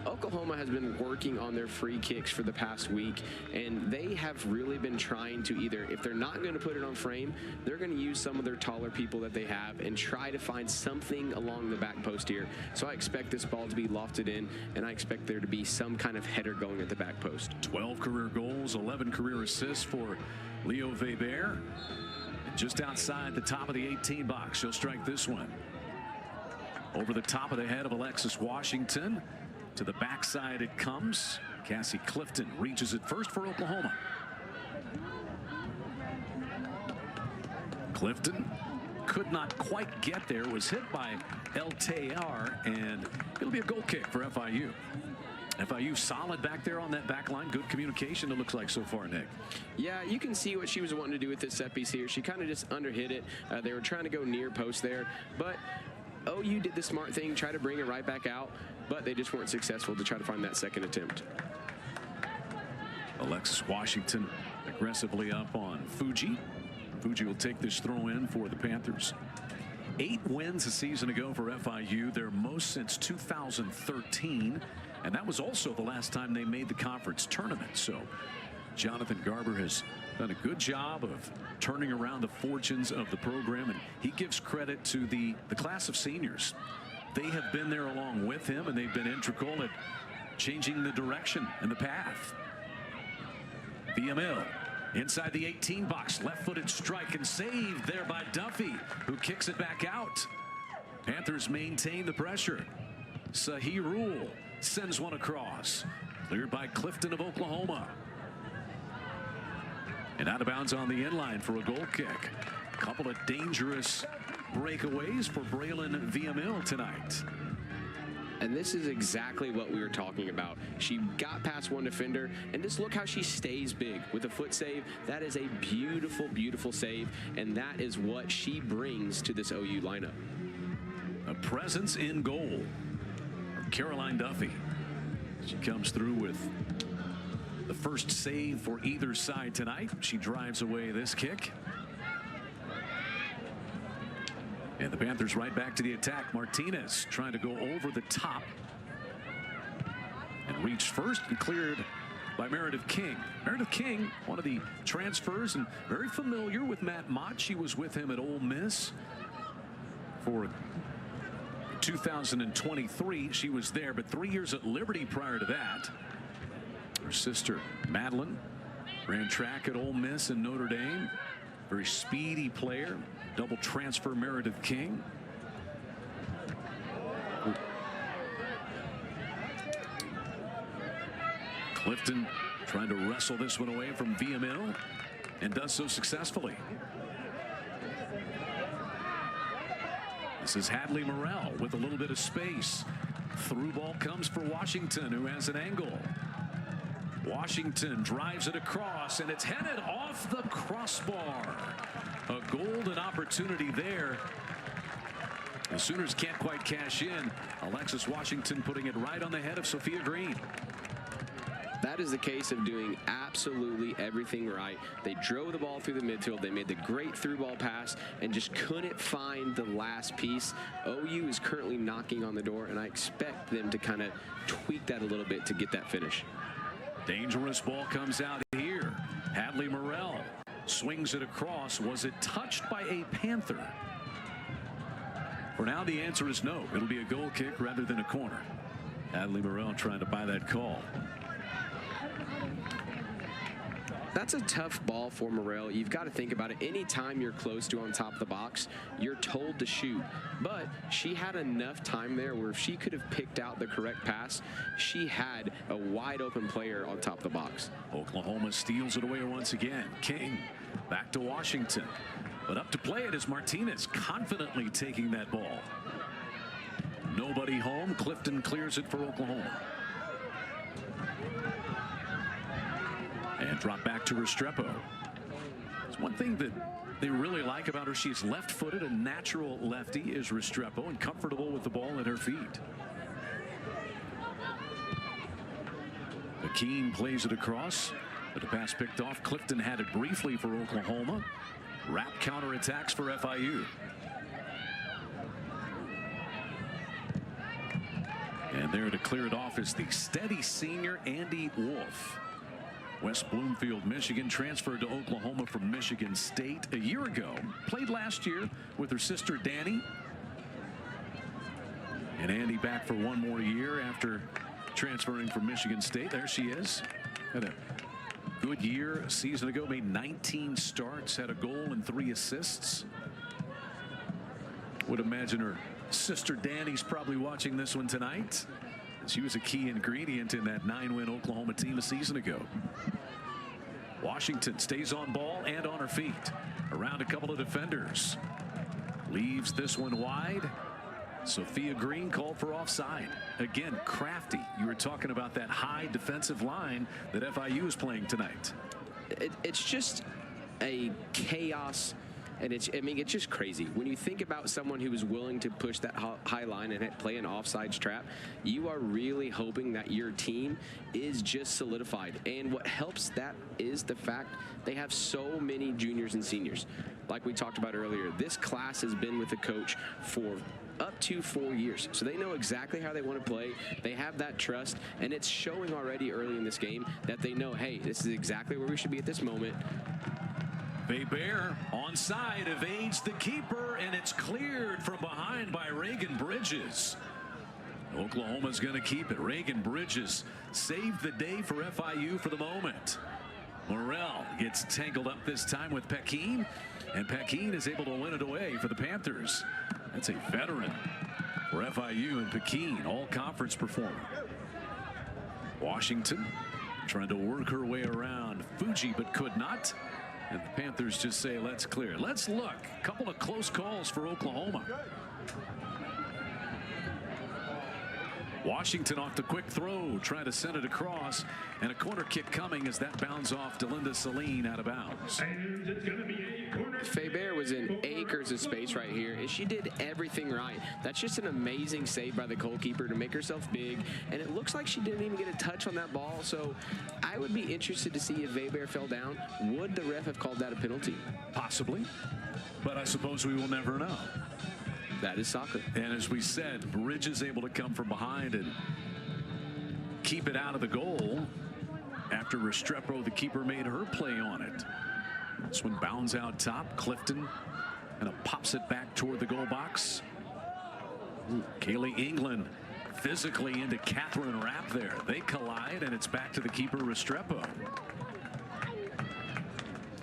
Oklahoma has been working on their free kicks for the past week, and they have really been trying to either, if they're not going to put it on frame, they're going to use some of their taller people that they have and try to find something along the back post here. So I expect this ball to be lofted in, and I expect there to be some kind of header going at the back post. 12 career goals, 11 career assists for Leo Weber. Just outside the top of the 18 box, she'll strike this one. Over the top of the head of Alexis Washington. To the backside it comes. Cassie Clifton reaches it first for Oklahoma. Clifton could not quite get there, was hit by El Tayer, and it'll be a goal kick for FIU. FIU solid back there on that back line. Good communication, it looks like so far, Nick. Yeah, you can see what she was wanting to do with this set piece here. She kind of just underhit it. They were trying to go near post there, but OU did the smart thing, try to bring it right back out, but they just weren't successful to try to find that second attempt. Alexis Washington aggressively up on Fuji. Fuji will take this throw in for the Panthers. 8 wins a season ago for FIU, their most since 2013, and that was also the last time they made the conference tournament. So Jonathan Garber has done a good job of turning around the fortunes of the program, and he gives credit to the class of seniors. They have been there along with him, and they've been integral at changing the direction and the path. VML inside the 18 box, left-footed strike and saved there by Duffy, who kicks it back out. Panthers maintain the pressure. Sahi Rule sends one across, cleared by Clifton of Oklahoma. And out of bounds on the inline for a goal kick. A couple of dangerous breakaways for Braylon VML tonight. And this is exactly what we were talking about. She got past one defender, and just look how she stays big with a foot save. That is a beautiful, beautiful save, and that is what she brings to this OU lineup. A presence in goal from Caroline Duffy. She comes through with the first save for either side tonight. She drives away this kick. And the Panthers right back to the attack. Martinez trying to go over the top and reached first and cleared by Meredith King. Meredith King, one of the transfers and very familiar with Matt Mott. She was with him at Ole Miss for 2023. She was there, but 3 years at Liberty prior to that. Her sister Madeline ran track at Ole Miss and Notre Dame. Very speedy player. Double transfer Meredith King. Clifton trying to wrestle this one away from VML and does so successfully. This is Hadley Morrell with a little bit of space. Through ball comes for Washington, who has an angle. Washington drives it across, and it's headed off the crossbar. A golden opportunity there. The Sooners can't quite cash in. Alexis Washington putting it right on the head of Sophia Green. That is the case of doing absolutely everything right. They drove the ball through the midfield. They made the great through ball pass and just couldn't find the last piece. OU is currently knocking on the door, and I expect them to kind of tweak that a little bit to get that finish. Dangerous ball comes out here. Hadley Morrell swings it across. Was it touched by a Panther? For now, the answer is no. It'll be a goal kick rather than a corner. Hadley Morrell trying to buy that call. That's a tough ball for Morrell. You've got to think about it. Anytime you're close to on top of the box, you're told to shoot. But she had enough time there where if she could have picked out the correct pass, she had a wide open player on top of the box. Oklahoma steals it away once again. King back to Washington. But up to play it is Martinez, confidently taking that ball. Nobody home. Clifton clears it for Oklahoma. And drop back to Restrepo. It's one thing that they really like about her. She's left-footed, a natural lefty is Restrepo, and comfortable with the ball at her feet. McKean plays it across, but the pass picked off. Clifton had it briefly for Oklahoma. Wrap counterattacks for FIU. And there to clear it off is the steady senior Andy Wolf. West Bloomfield, Michigan, transferred to Oklahoma from Michigan State a year ago. Played last year with her sister Danny. And Andy back for one more year after transferring from Michigan State. There she is. Had a good year a season ago. Made 19 starts. Had a goal and 3 assists. Would imagine her sister Danny's probably watching this one tonight. She was a key ingredient in that 9-win Oklahoma team a season ago. Washington stays on ball and on her feet. Around a couple of defenders. Leaves this one wide. Sophia Green called for offside. Again, crafty. You were talking about that high defensive line that FIU is playing tonight. It's just a chaos And I mean, it's just crazy. When you think about someone who is willing to push that high line and play an offsides trap, you are really hoping that your team is just solidified. And what helps that is the fact they have so many juniors and seniors. Like we talked about earlier, this class has been with the coach for up to 4 years. So they know exactly how they want to play. They have that trust, and it's showing already early in this game that they know, hey, this is exactly where we should be at this moment. Bear onside, evades the keeper, and it's cleared from behind by Reagan Bridges. Oklahoma's going to keep it. Reagan Bridges saved the day for FIU for the moment. Morrell gets tangled up this time with Pekin, and Pekin is able to win it away for the Panthers. That's a veteran for FIU and Pekin, all-conference performer. Washington trying to work her way around Fuji, but could not. And the Panthers just say, let's clear. Let's look. A couple of close calls for Oklahoma. Washington off the quick throw, trying to send it across, and a corner kick coming as that bounds off Delinda Celine out of bounds. Faber was in acres of space right here, and she did everything right. That's just an amazing save by the goalkeeper to make herself big, and it looks like she didn't even get a touch on that ball, so I would be interested to see if Faber fell down. Would the ref have called that a penalty? Possibly, but I suppose we will never know. That is soccer. And as we said, Bridges able to come from behind and keep it out of the goal after Restrepo, the keeper, made her play on it. This one bounds out top. Clifton and pops it back toward the goal box. Kaylee England physically into Catherine Rapp there. They collide, and it's back to the keeper, Restrepo.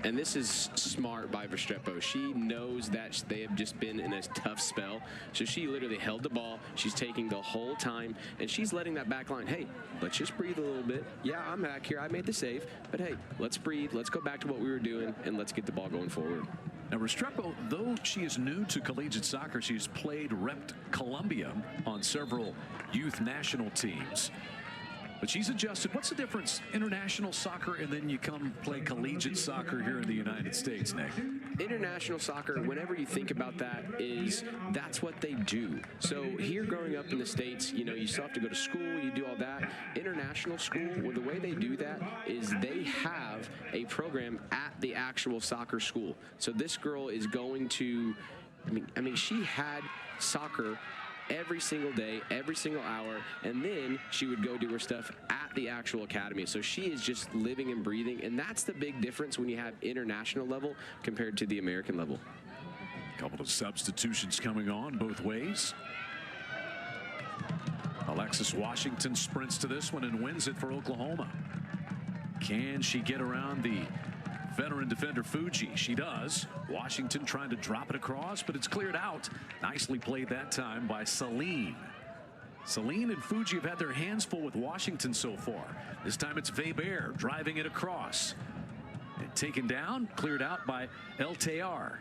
And this is smart by Restrepo. She knows that they have just been in a tough spell. So she literally held the ball. She's taking the whole time, and she's letting that back line, hey, let's just breathe a little bit. Yeah, I'm back here. I made the save. But, hey, let's breathe. Let's go back to what we were doing, and let's get the ball going forward. Now, Restrepo, though she is new to collegiate soccer, she's played, repped Columbia on several youth national teams. But she's adjusted. What's the difference? International soccer, and then you come play collegiate soccer here in the United States, Nick? International soccer, whenever you think about that, that's what they do. So here growing up in the States, you know, you still have to go to school, you do all that. International school, well, the way they do that is they have a program at the actual soccer school. So this girl is going to, I mean, she had soccer every single day, every single hour, and then she would go do her stuff at the actual academy. So she is just living and breathing, and that's the big difference when you have international level compared to the American level. A couple of substitutions coming on both ways. Alexis Washington sprints to this one and wins it for Oklahoma. Can she get around the veteran defender Fuji? She does. Washington trying to drop it across, but it's cleared out. Nicely played that time by Celine. Celine and Fuji have had their hands full with Washington so far. This time it's Weber driving it across. And taken down, cleared out by El Tayar.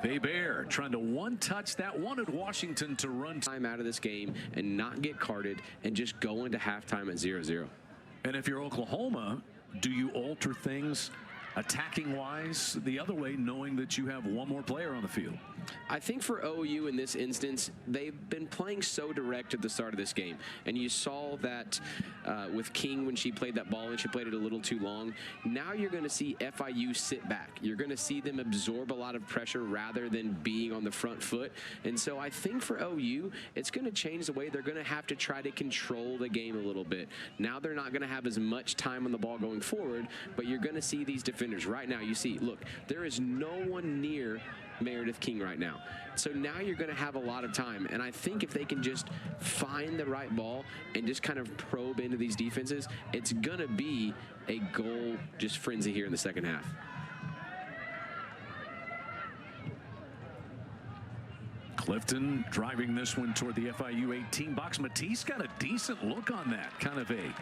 Weber trying to one-touch that, wanted Washington to run time out of this game and not get carded and just go into halftime at 0-0. And if you're Oklahoma, do you alter things attacking-wise the other way, knowing that you have one more player on the field? I think for OU in this instance, they've been playing so direct at the start of this game. And you saw that with King when she played that ball and she played it a little too long. Now you're going to see FIU sit back. You're going to see them absorb a lot of pressure rather than being on the front foot. And so I think for OU, it's going to change the way they're going to have to try to control the game a little bit. Now they're not going to have as much time on the ball going forward, but you're going to see these defenders. Right now, you see, look, there is no one near Meredith King right now. So now you're going to have a lot of time. And I think if they can just find the right ball and just kind of probe into these defenses, it's going to be a goal just frenzy here in the second half. Clifton driving this one toward the FIU 18 box. Matisse got a decent look on that. Kind of a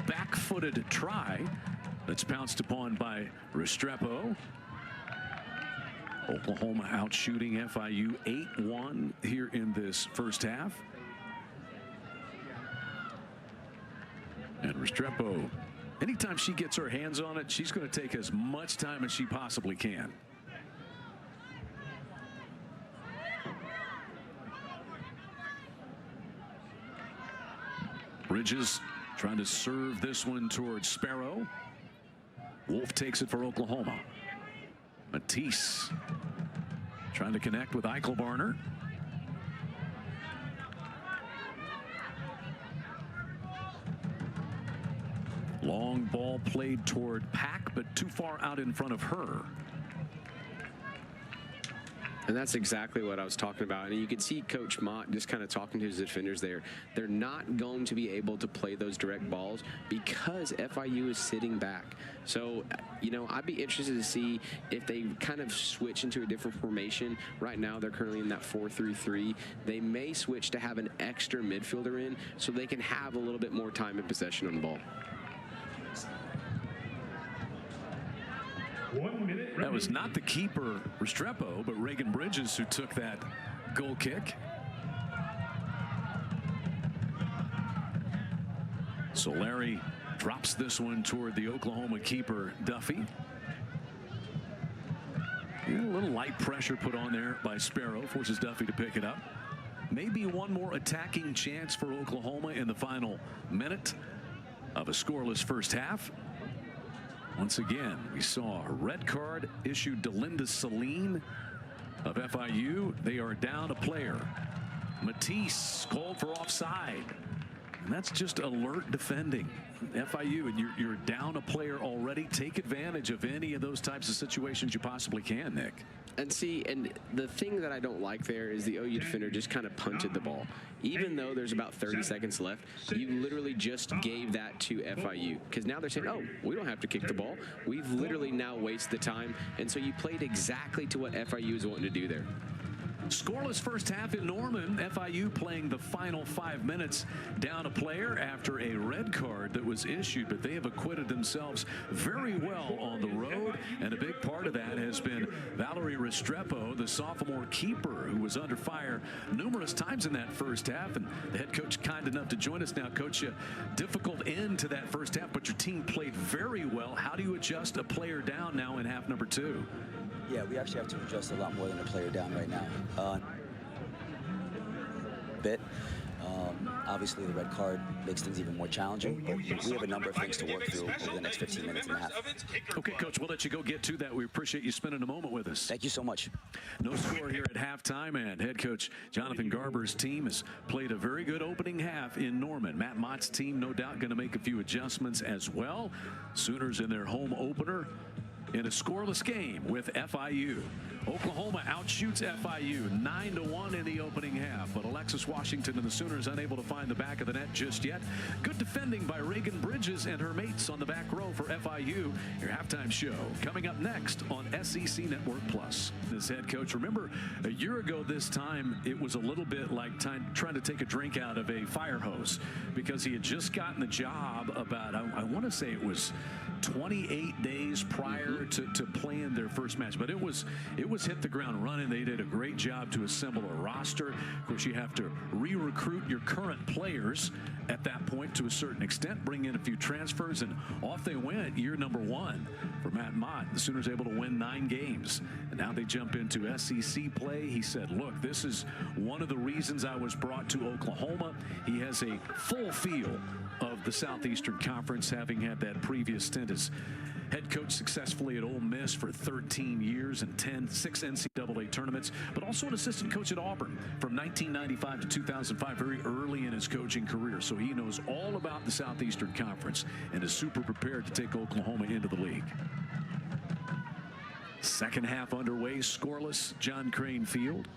back-footed try that's pounced upon by Restrepo. Oklahoma out shooting FIU 8-1 here in this first half. And Restrepo Anytime she gets her hands on it, she's going to take as much time as she possibly can. Bridges trying to serve this one towards Sparrow. Wolf takes it for Oklahoma. Matisse trying to connect with Eichelbarner. Long ball played toward Pack, but too far out in front of her. And that's exactly what I was talking about. And you can see Coach Mott just kind of talking to his defenders there. They're not going to be able to play those direct balls because FIU is sitting back. So, you know, I'd be interested to see if they kind of switch into a different formation. Right now, they're currently in that 4-3-3. They may switch to have an extra midfielder in so they can have a little bit more time and possession on the ball. That was not the keeper, Restrepo, but Reagan Bridges who took that goal kick. So Larry drops this one toward the Oklahoma keeper, Duffy. And a little light pressure put on there by Sparrow, forces Duffy to pick it up. Maybe one more attacking chance for Oklahoma in the final minute of a scoreless first half. Once again, we saw a red card issued to Linda Celine of FIU. They are down a player. Matisse called for offside. And that's just alert defending. FIU, and you're down a player already. Take advantage of any of those types of situations you possibly can, Nick. And see, and the thing that I don't like there is the OU defender just kind of punted the ball. Even though there's about 30 seconds left, you literally just gave that to FIU. Because now they're saying, oh, we don't have to kick the ball. We've literally now wasted the time. And so you played exactly to what FIU is wanting to do there. Scoreless first half in Norman. FIU playing the final 5 minutes down a player after a red card that was issued, but they have acquitted themselves very well on the road, and a big part of that has been Valerie Restrepo, the sophomore keeper, who was under fire numerous times in that first half, and the head coach kind enough to join us now. Coach, a difficult end to that first half, but your team played very well. How do you adjust a player down now in half number 2? Yeah, we actually have to adjust a lot more than a player down right now. Obviously, the red card makes things even more challenging, but we have a number of things to work through over the next 15 minutes and a half. Okay, Coach, we'll let you go get to that. We appreciate you spending a moment with us. Thank you so much. No score here at halftime, and head coach Jonathan Garber's team has played a very good opening half in Norman. Matt Mott's team, no doubt, going to make a few adjustments as well. Sooners in their home opener in a scoreless game with FIU. Oklahoma outshoots FIU 9-1 in the opening half, but Alexis Washington and the Sooners unable to find the back of the net just yet. Good defending by Reagan Bridges and her mates on the back row for FIU. Your halftime show coming up next on SEC Network Plus. This head coach, remember a year ago this time, it was a little bit like trying to take a drink out of a fire hose, because he had just gotten the job about, I want to say it was 28 days prior to playing their first match, but it was hit the ground running. They did a great job to assemble a roster. Of course, you have to re-recruit your current players at that point to a certain extent, bring in a few transfers, and off they went. Year number 1 for Matt Mott. The Sooners able to win 9 games, and now they jump into SEC play. He said, look, this is one of the reasons I was brought to Oklahoma. He has a full feel of the Southeastern Conference, having had that previous stint as head coach successfully at Ole Miss for 13 years and 6 NCAA tournaments, but also an assistant coach at Auburn from 1995 to 2005, very early in his coaching career. So he knows all about the Southeastern Conference and is super prepared to take Oklahoma into the league. Second half underway, scoreless, John Crane Field.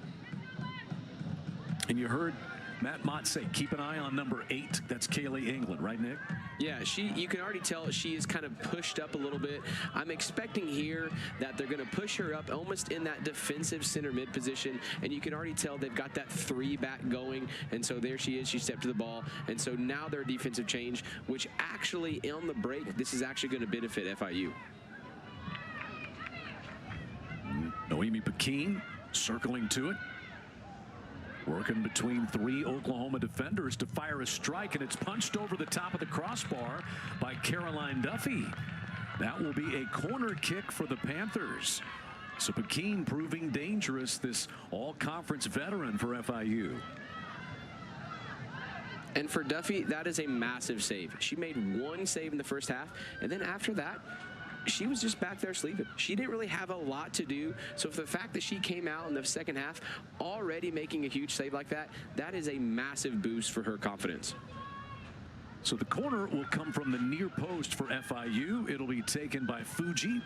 And you heard Matt Mott say, keep an eye on number 8. That's Kaylee England, right, Nick? Yeah, you can already tell she is kind of pushed up a little bit. I'm expecting here that they're going to push her up almost in that defensive center mid position, and you can already tell they've got that 3 back going, and so there she is. She stepped to the ball, and so now their defensive change, which actually on the break, this is actually going to benefit FIU. Noemi Pekin circling to it. Working between 3 Oklahoma defenders to fire a strike, and it's punched over the top of the crossbar by Caroline Duffy. That will be a corner kick for the Panthers. So Pekin proving dangerous, this all-conference veteran for FIU. And for Duffy, that is a massive save. She made 1 save in the first half, and then after that, she was just back there sleeping. She didn't really have a lot to do. So for the fact that she came out in the second half already making a huge save like that, that is a massive boost for her confidence. So the corner will come from the near post for FIU. It'll be taken by Fuji.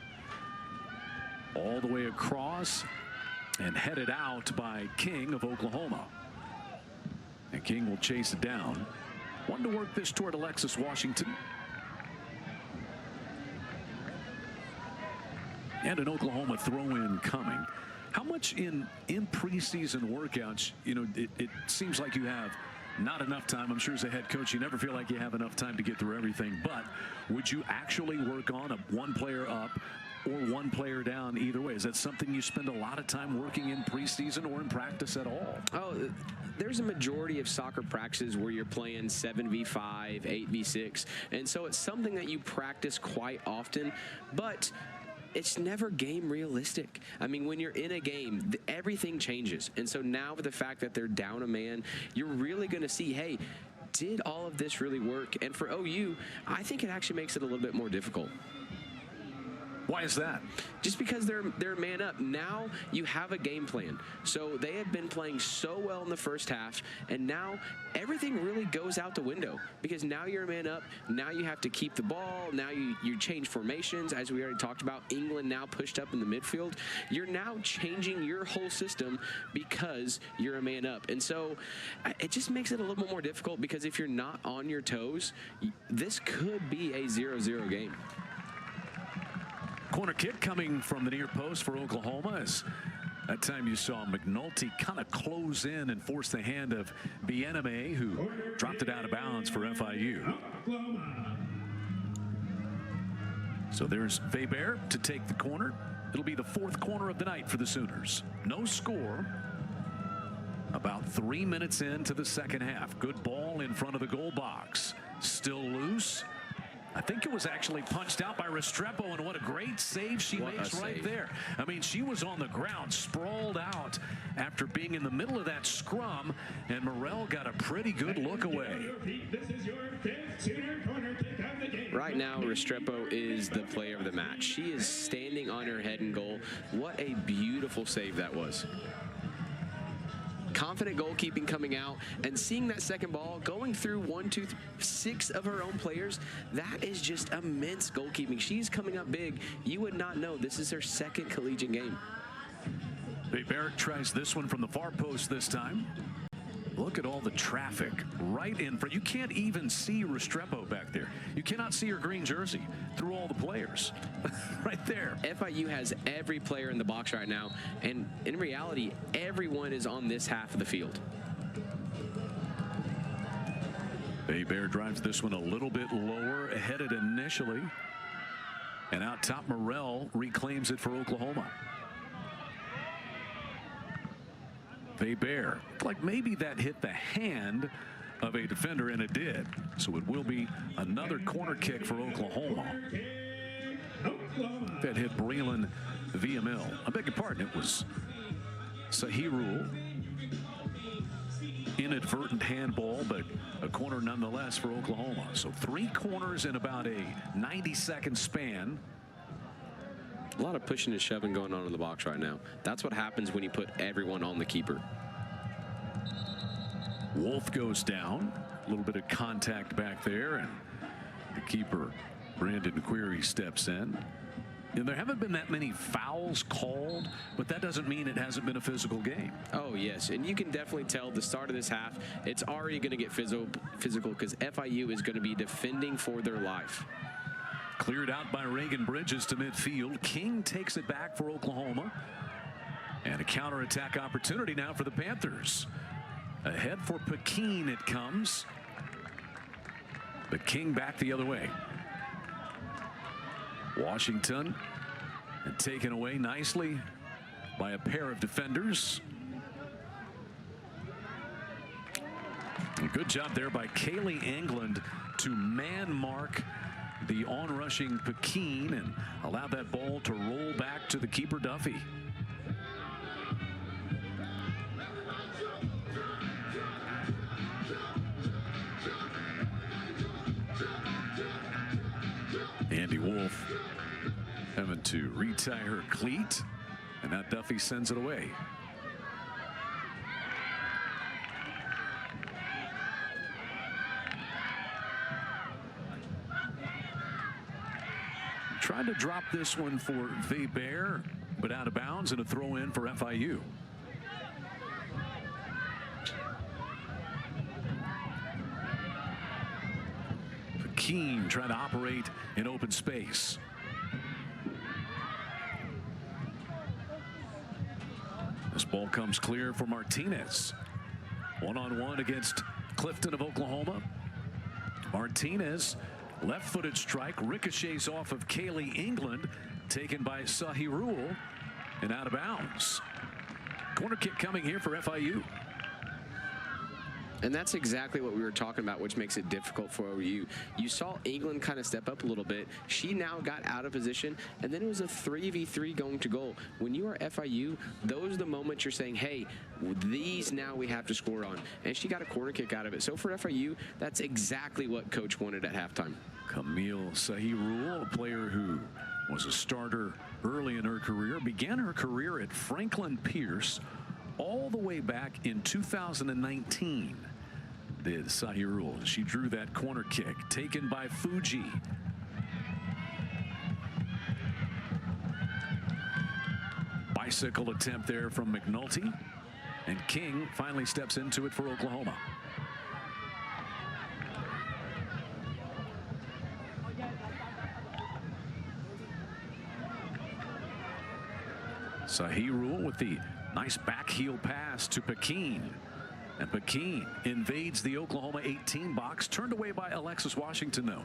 All the way across and headed out by King of Oklahoma. And King will chase it down. One to work this toward Alexis Washington. And an Oklahoma throw-in coming. How much in preseason workouts, you know, it seems like you have not enough time. I'm sure as a head coach, you never feel like you have enough time to get through everything. But would you actually work on a 1 player up or 1 player down either way? Is that something you spend a lot of time working in preseason or in practice at all? Oh, there's a majority of soccer practices where you're playing 7v5, 8v6. And so it's something that you practice quite often. But it's never game realistic. I mean, when you're in a game, everything changes. And so now with the fact that they're down a man, you're really going to see, hey, did all of this really work? And for OU, I think it actually makes it a little bit more difficult. Why is that? Just because they're man up. Now you have a game plan. So they have been playing so well in the first half, and now everything really goes out the window because now you're a man up. Now you have to keep the ball. Now you change formations, as we already talked about. England now pushed up in the midfield. You're now changing your whole system because you're a man up. And so it just makes it a little bit more difficult because if you're not on your toes, this could be a 0-0 game. Corner kick coming from the near post for Oklahoma. As that time you saw McNulty kind of close in and force the hand of Bieneme, who dropped it out of bounds for FIU. So there's Weber to take the corner. It'll be the 4th corner of the night for the Sooners. No score. About 3 minutes into the second half. Good ball in front of the goal box. Still loose. I think it was actually punched out by Restrepo, and what a great save she makes right there. I mean, she was on the ground, sprawled out after being in the middle of that scrum, and Morrell got a pretty good look away. Right now, Restrepo is the player of the match. She is standing on her head in goal. What a beautiful save that was. Confident goalkeeping coming out and seeing that second ball going through 6 of her own players. That is just immense goalkeeping. She's coming up big. You would not know this is her 2nd collegiate game. Barrett tries this one from the far post this time. Look at all the traffic right in front. You can't even see Restrepo back there. You cannot see her green jersey through all the players right there. FIU has every player in the box right now, and in reality, everyone is on this half of the field. Bear drives this one a little bit lower, headed initially, and out top Morrell reclaims it for Oklahoma. Weber, like maybe that hit the hand of a defender, and it did. So it will be another corner kick for Oklahoma. That hit Breland Villamil. I beg your pardon, it was Sahirul. Inadvertent handball, but a corner nonetheless for Oklahoma. So 3 corners in about a 90-second span. A lot of pushing and shoving going on in the box right now. That's what happens when you put everyone on the keeper. Wolf goes down. A little bit of contact back there, and the keeper, Brandon Query, steps in. And there haven't been that many fouls called, but that doesn't mean it hasn't been a physical game. Oh, yes, and you can definitely tell the start of this half, it's already going to get physical because FIU is going to be defending for their life. Cleared out by Reagan Bridges to midfield. King takes it back for Oklahoma. And a counterattack opportunity now for the Panthers. Ahead for Pekin it comes. But King back the other way. Washington and taken away nicely by a pair of defenders. Good job there by Kaylee England to man mark the on-rushing Pekin and allow that ball to roll back to the keeper Duffy. Andy Wolf having to retie her cleat, and now Duffy sends it away. Tried to drop this one for Weber, but out of bounds, and a throw in for FIU. Pekin trying to operate in open space. This ball comes clear for Martinez. One-on-one against Clifton of Oklahoma. Martinez, left-footed strike, ricochets off of Kaylee England, taken by Sahirul, and out of bounds. Corner kick coming here for FIU. And that's exactly what we were talking about, which makes it difficult for OU. You saw England kind of step up a little bit. She now got out of position, and then it was a 3v3 going to goal. When you are FIU, those are the moments you're saying, hey, these now we have to score on. And she got a corner kick out of it. So for FIU, that's exactly what Coach wanted at halftime. Camille Sahirul, a player who was a starter early in her career, began her career at Franklin Pierce all the way back in 2019. Did Sahirul. She drew that corner kick taken by Fuji. Bicycle attempt there from McNulty, and King finally steps into it for Oklahoma. Sahirul with the nice back heel pass to Pekin. And Pekin invades the Oklahoma 18 box, turned away by Alexis Washington, though.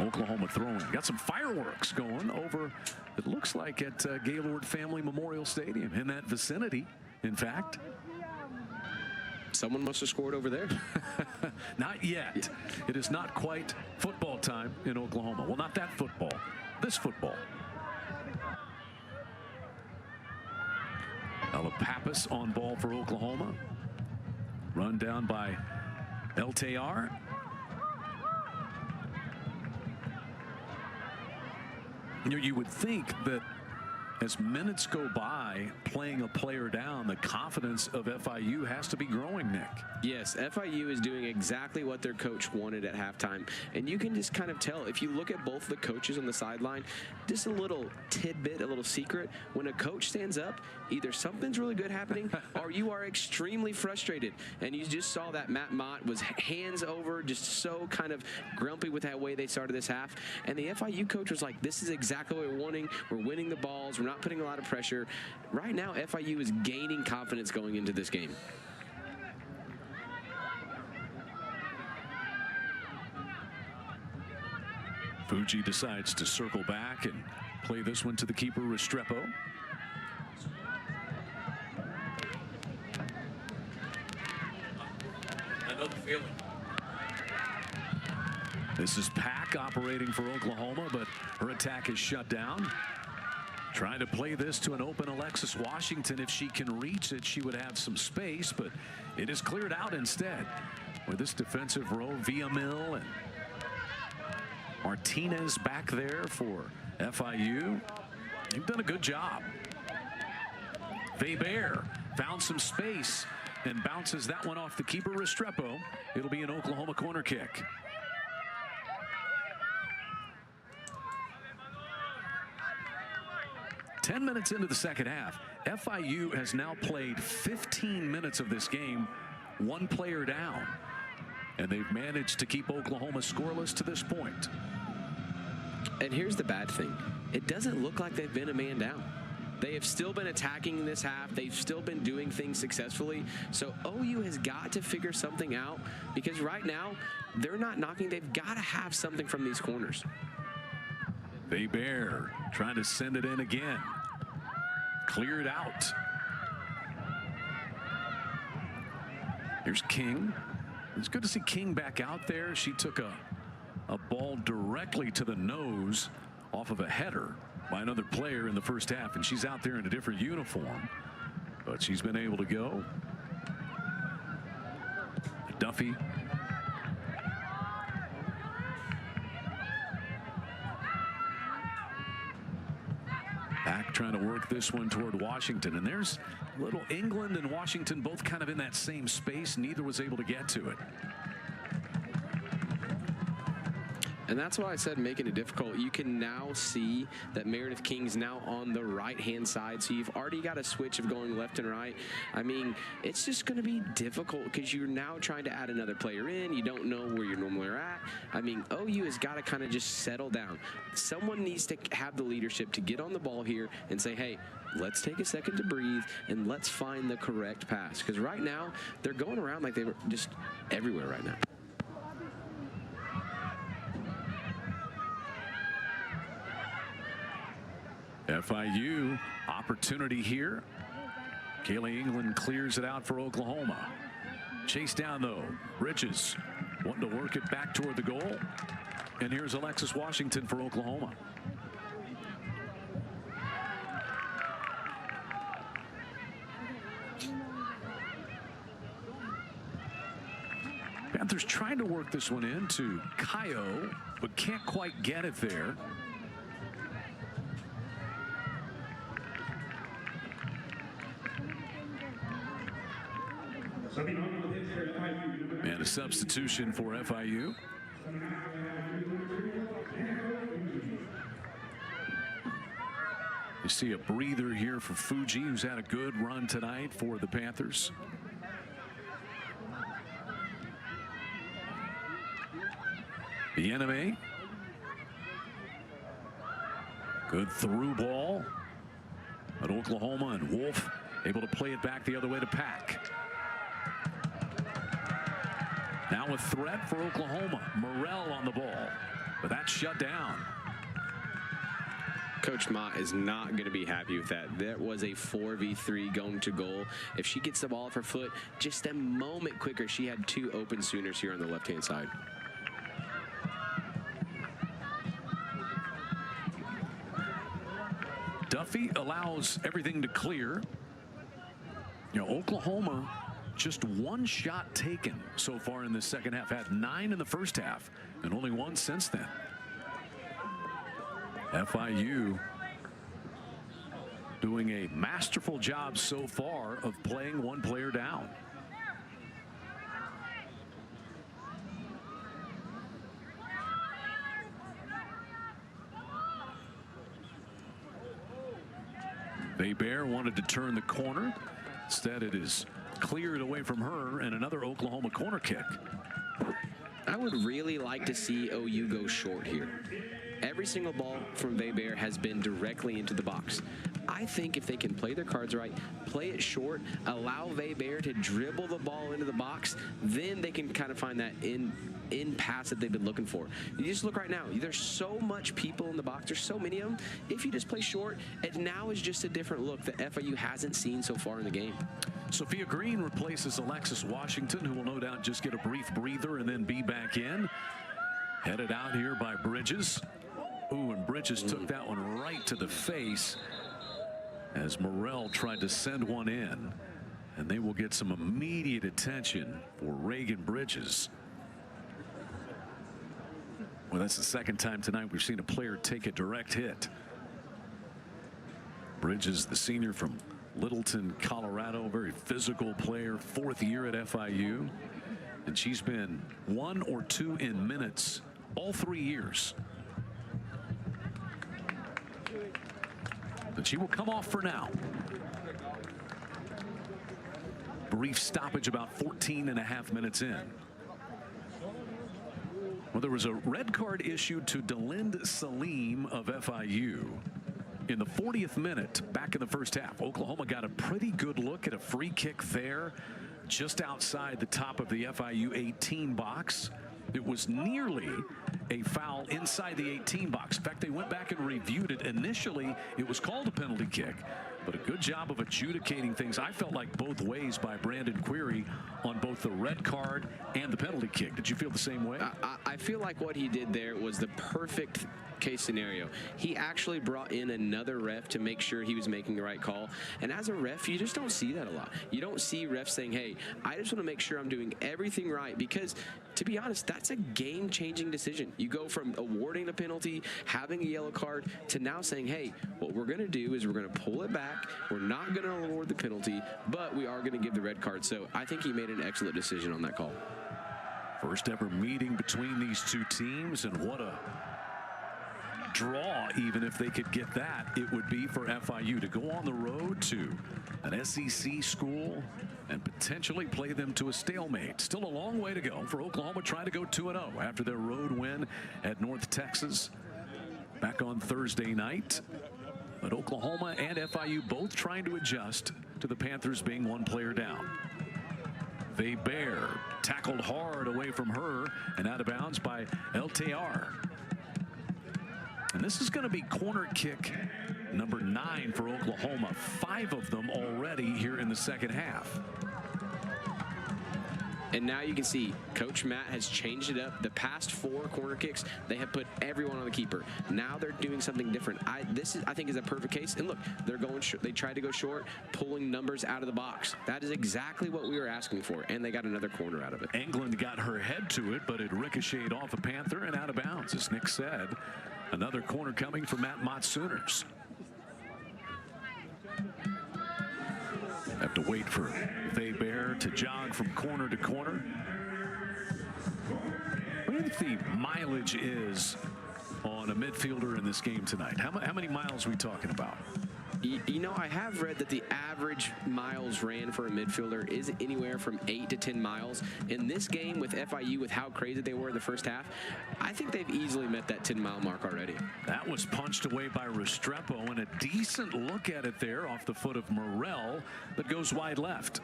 Oklahoma throwing. Got some fireworks going over, it looks like, at Gaylord Family Memorial Stadium, in that vicinity, in fact. Someone must have scored over there. Not yet. It is not quite football time in Oklahoma. Well, not that football. This football. Pappas on ball for Oklahoma. Run down by Eltayar. You know, you would think that as minutes go by playing a player down, the confidence of FIU has to be growing, Nick. Yes, FIU is doing exactly what their coach wanted at halftime. And you can just kind of tell, if you look at both the coaches on the sideline, just a little tidbit, a little secret. When a coach stands up, either something's really good happening or you are extremely frustrated. And you just saw that Matt Mott was hands over, just so kind of grumpy with that way they started this half. And the FIU coach was like, this is exactly what we're wanting. We're winning the balls. We're not putting a lot of pressure. Right now, FIU is gaining confidence going into this game. Fuji decides to circle back and play this one to the keeper, Restrepo. Another feeling. This is Pack operating for Oklahoma, but her attack is shut down. Trying to play this to an open Alexis Washington. If she can reach it, she would have some space, but it is cleared out instead. With this defensive row, Villamil and Martinez back there for FIU. You've done a good job. Weber found some space and bounces that one off the keeper, Restrepo. It'll be an Oklahoma corner kick. Ten minutes into the second half, FIU has now played 15 minutes of this game, one player down. And they've managed to keep Oklahoma scoreless to this point. And here's the bad thing. It doesn't look like they've been a man down. They have still been attacking this half. They've still been doing things successfully. So OU has got to figure something out, because right now they're not knocking. They've got to have something from these corners. Weber trying to send it in again. Cleared out. Here's King. It's good to see King back out there. She took a ball directly to the nose off of a header by another player in the first half, and she's out there in a different uniform, but she's been able to go. Duffy. Back trying to work this one toward Washington, and there's little England and Washington both kind of in that same space. Neither was able to get to it. And that's why I said making it difficult. You can now see that Meredith King's now on the right-hand side, so you've already got a switch of going left and right. I mean, it's just going to be difficult because you're now trying to add another player in. You don't know where you normally are at. I mean, OU has got to kind of just settle down. Someone needs to have the leadership to get on the ball here and say, hey, let's take a second to breathe and let's find the correct pass. Because right now, they're going around like they were just everywhere right now. FIU opportunity here. Kaylee England clears it out for Oklahoma. Chase down though. Bridges wanting to work it back toward the goal. And here's Alexis Washington for Oklahoma. Panthers trying to work this one into Kayo, but can't quite get it there. And a substitution for FIU. You see a breather here for Fuji, who's had a good run tonight for the Panthers. The enemy. Good through ball. But Oklahoma and Wolf able to play it back the other way to Pack. Now a threat for Oklahoma. Morrell on the ball, but that's shut down. Coach Mott is not going to be happy with that. That was a 4v3 going to goal. If she gets the ball off her foot just a moment quicker, she had two open Sooners here on the left-hand side. Duffy allows everything to clear. You know, Oklahoma just one shot taken so far in the second half. Had 9 in the first half and only 1 since then. FIU doing a masterful job so far of playing one player down. Bear wanted to turn the corner. Instead, it is cleared away from her, and another Oklahoma corner kick. I would really like to see OU go short here. Every single ball from Bear has been directly into the box. I think if they can play their cards right, play it short, allow Bear to dribble the ball into the box, then they can kind of find that in pass that they've been looking for. You just look right now, there's so much people in the box, there's so many of them. If you just play short, it now is just a different look that FIU hasn't seen so far in the game. Sophia Green replaces Alexis Washington, who will no doubt just get a brief breather and then be back in. Headed out here by Bridges. Ooh, and Bridges took that one right to the face as Morrell tried to send one in. And they will get some immediate attention for Reagan Bridges. Well, that's the second time tonight we've seen a player take a direct hit. Bridges, the senior from Littleton, Colorado, very physical player, 4th year at FIU. And she's been 1 or 2 in minutes all 3 years. But she will come off for now. Brief stoppage about 14.5 minutes in. Well, there was a red card issued to Delind Salim of FIU in the 40th minute back in the first half. Oklahoma got a pretty good look at a free kick there just outside the top of the FIU 18 box. It was nearly a foul inside the 18 box. In fact, they went back and reviewed it. Initially, it was called a penalty kick, but a good job of adjudicating things. I felt like both ways by Brandon Query on both the red card and the penalty kick. Did you feel the same way? I feel like what he did there was the perfect case scenario. He actually brought in another ref to make sure he was making the right call. And as a ref, you just don't see that a lot. You don't see refs saying, hey, I just want to make sure I'm doing everything right, because to be honest, that's a game-changing decision. You go from awarding the penalty, having a yellow card, to now saying, hey, what we're going to do is we're going to pull it back. We're not going to award the penalty, but we are going to give the red card. So I think he made an excellent decision on that call. First ever meeting between these two teams, and what a draw. Even if they could get that, it would be for FIU to go on the road to an SEC school and potentially play them to a stalemate. Still a long way to go for Oklahoma, trying to go 2-0 after their road win at North Texas back on Thursday night. But Oklahoma and FIU both trying to adjust to the Panthers being one player down. Weber tackled hard away from her and out of bounds by LTR. And this is going to be corner kick number 9 for Oklahoma. 5 of them already here in the second half. And now you can see Coach Matt has changed it up. The past 4 corner kicks, they have put everyone on the keeper. Now they're doing something different. I think is a perfect case. And look, they're going. They tried to go short, pulling numbers out of the box. That is exactly what we were asking for, and they got another corner out of it. England got her head to it, but it ricocheted off a Panther and out of bounds, as Nick said. Another corner coming for Matt Mott's Sooners. Have to wait for Weber to jog from corner to corner. What do you think the mileage is on a midfielder in this game tonight? How many miles are we talking about? You know, I have read that the average miles ran for a midfielder is anywhere from 8 to 10 miles. In this game with FIU, with how crazy they were in the first half, I think they've easily met that 10-mile mark already. That was punched away by Restrepo, and a decent look at it there off the foot of Morrell that goes wide left.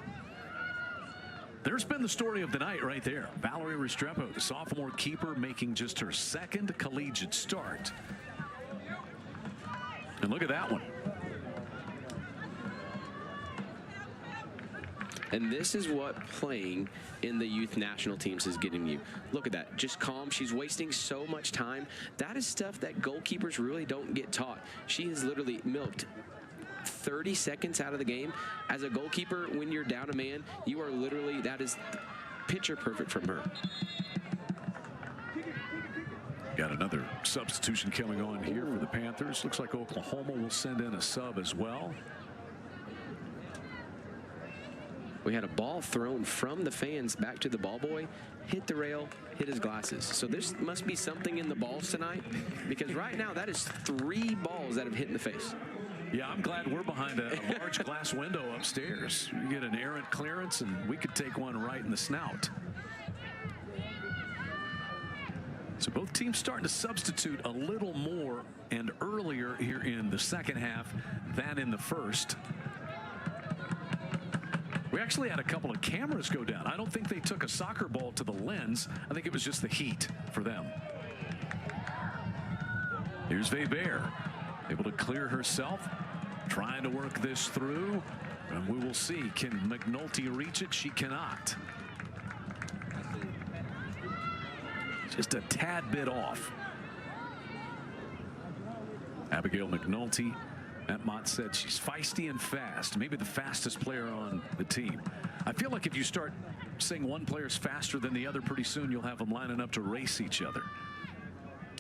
There's been the story of the night right there. Valerie Restrepo, the sophomore keeper, making just her second collegiate start. And look at that one. And this is what playing in the youth national teams is getting you. Look at that, just calm. She's wasting so much time. That is stuff that goalkeepers really don't get taught. She has literally milked 30 seconds out of the game. As a goalkeeper, when you're down a man, you are literally, that is picture perfect from her. Got another substitution coming on here for the Panthers. Looks like Oklahoma will send in a sub as well. We had a ball thrown from the fans back to the ball boy, hit the rail, hit his glasses. So this must be something in the balls tonight, because right now that is 3 balls that have hit in the face. Yeah, I'm glad we're behind a large glass window upstairs. You get an errant clearance, and we could take one right in the snout. So both teams starting to substitute a little more and earlier here in the second half than in the first. We actually had a couple of cameras go down. I don't think they took a soccer ball to the lens. I think it was just the heat for them. Here's Weber, able to clear herself, trying to work this through. And we will see, can McNulty reach it? She cannot. Just a tad bit off. Abigail McNulty. Matt Mott said she's feisty and fast, maybe the fastest player on the team. I feel like if you start saying one player's faster than the other, pretty soon you'll have them lining up to race each other.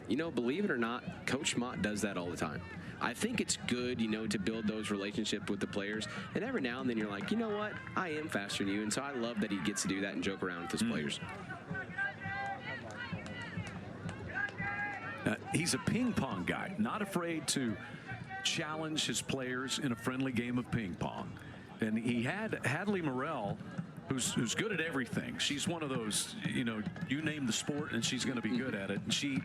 You know, believe it or not, Coach Mott does that all the time. I think it's good, you know, to build those relationships with the players. And every now and then you're like, you know what? I am faster than you. And so I love that he gets to do that and joke around with his players. He's a ping pong guy, not afraid to challenge his players in a friendly game of ping pong. And he had Hadley Morrell, who's good at everything. She's one of those, you know, you name the sport and she's going to be good at it. And she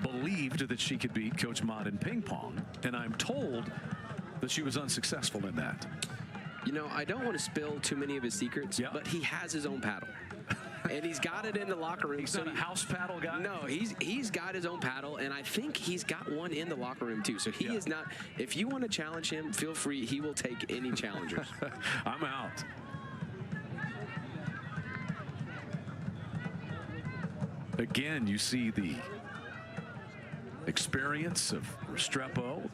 believed that she could beat Coach Mott in ping pong. And I'm told that she was unsuccessful in that. You know, I don't want to spill too many of his secrets, but he has his own paddle. and he's got it in the locker room. He's not a house paddle guy? No, he's got his own paddle, and I think he's got one in the locker room too. So he is not, if you want to challenge him, feel free. He will take any challengers. I'm out. Again, you see the experience of Restrepo.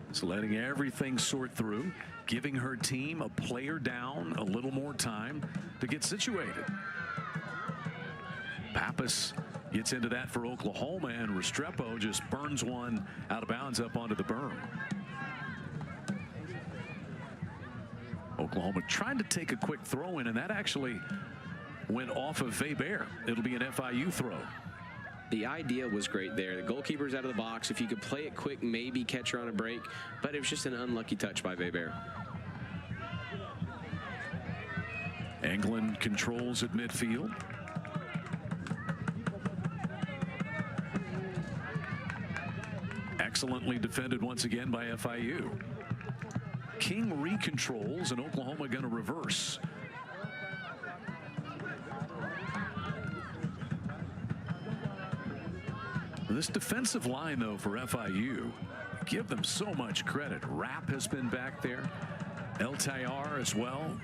It's letting everything sort through, giving her team a player down a little more time to get situated. Pappas gets into that for Oklahoma, and Restrepo just burns one out of bounds up onto the berm. Oklahoma trying to take a quick throw in, and that actually went off of Weber. It'll be an FIU throw. The idea was great there. The goalkeeper's out of the box. If you could play it quick, maybe catch her on a break. But it was just an unlucky touch by Weber. England controls at midfield. Excellently defended once again by FIU. King recontrols, and Oklahoma going to reverse. This defensive line, though, for FIU, give them so much credit. Rapp has been back there. El Tayar as well.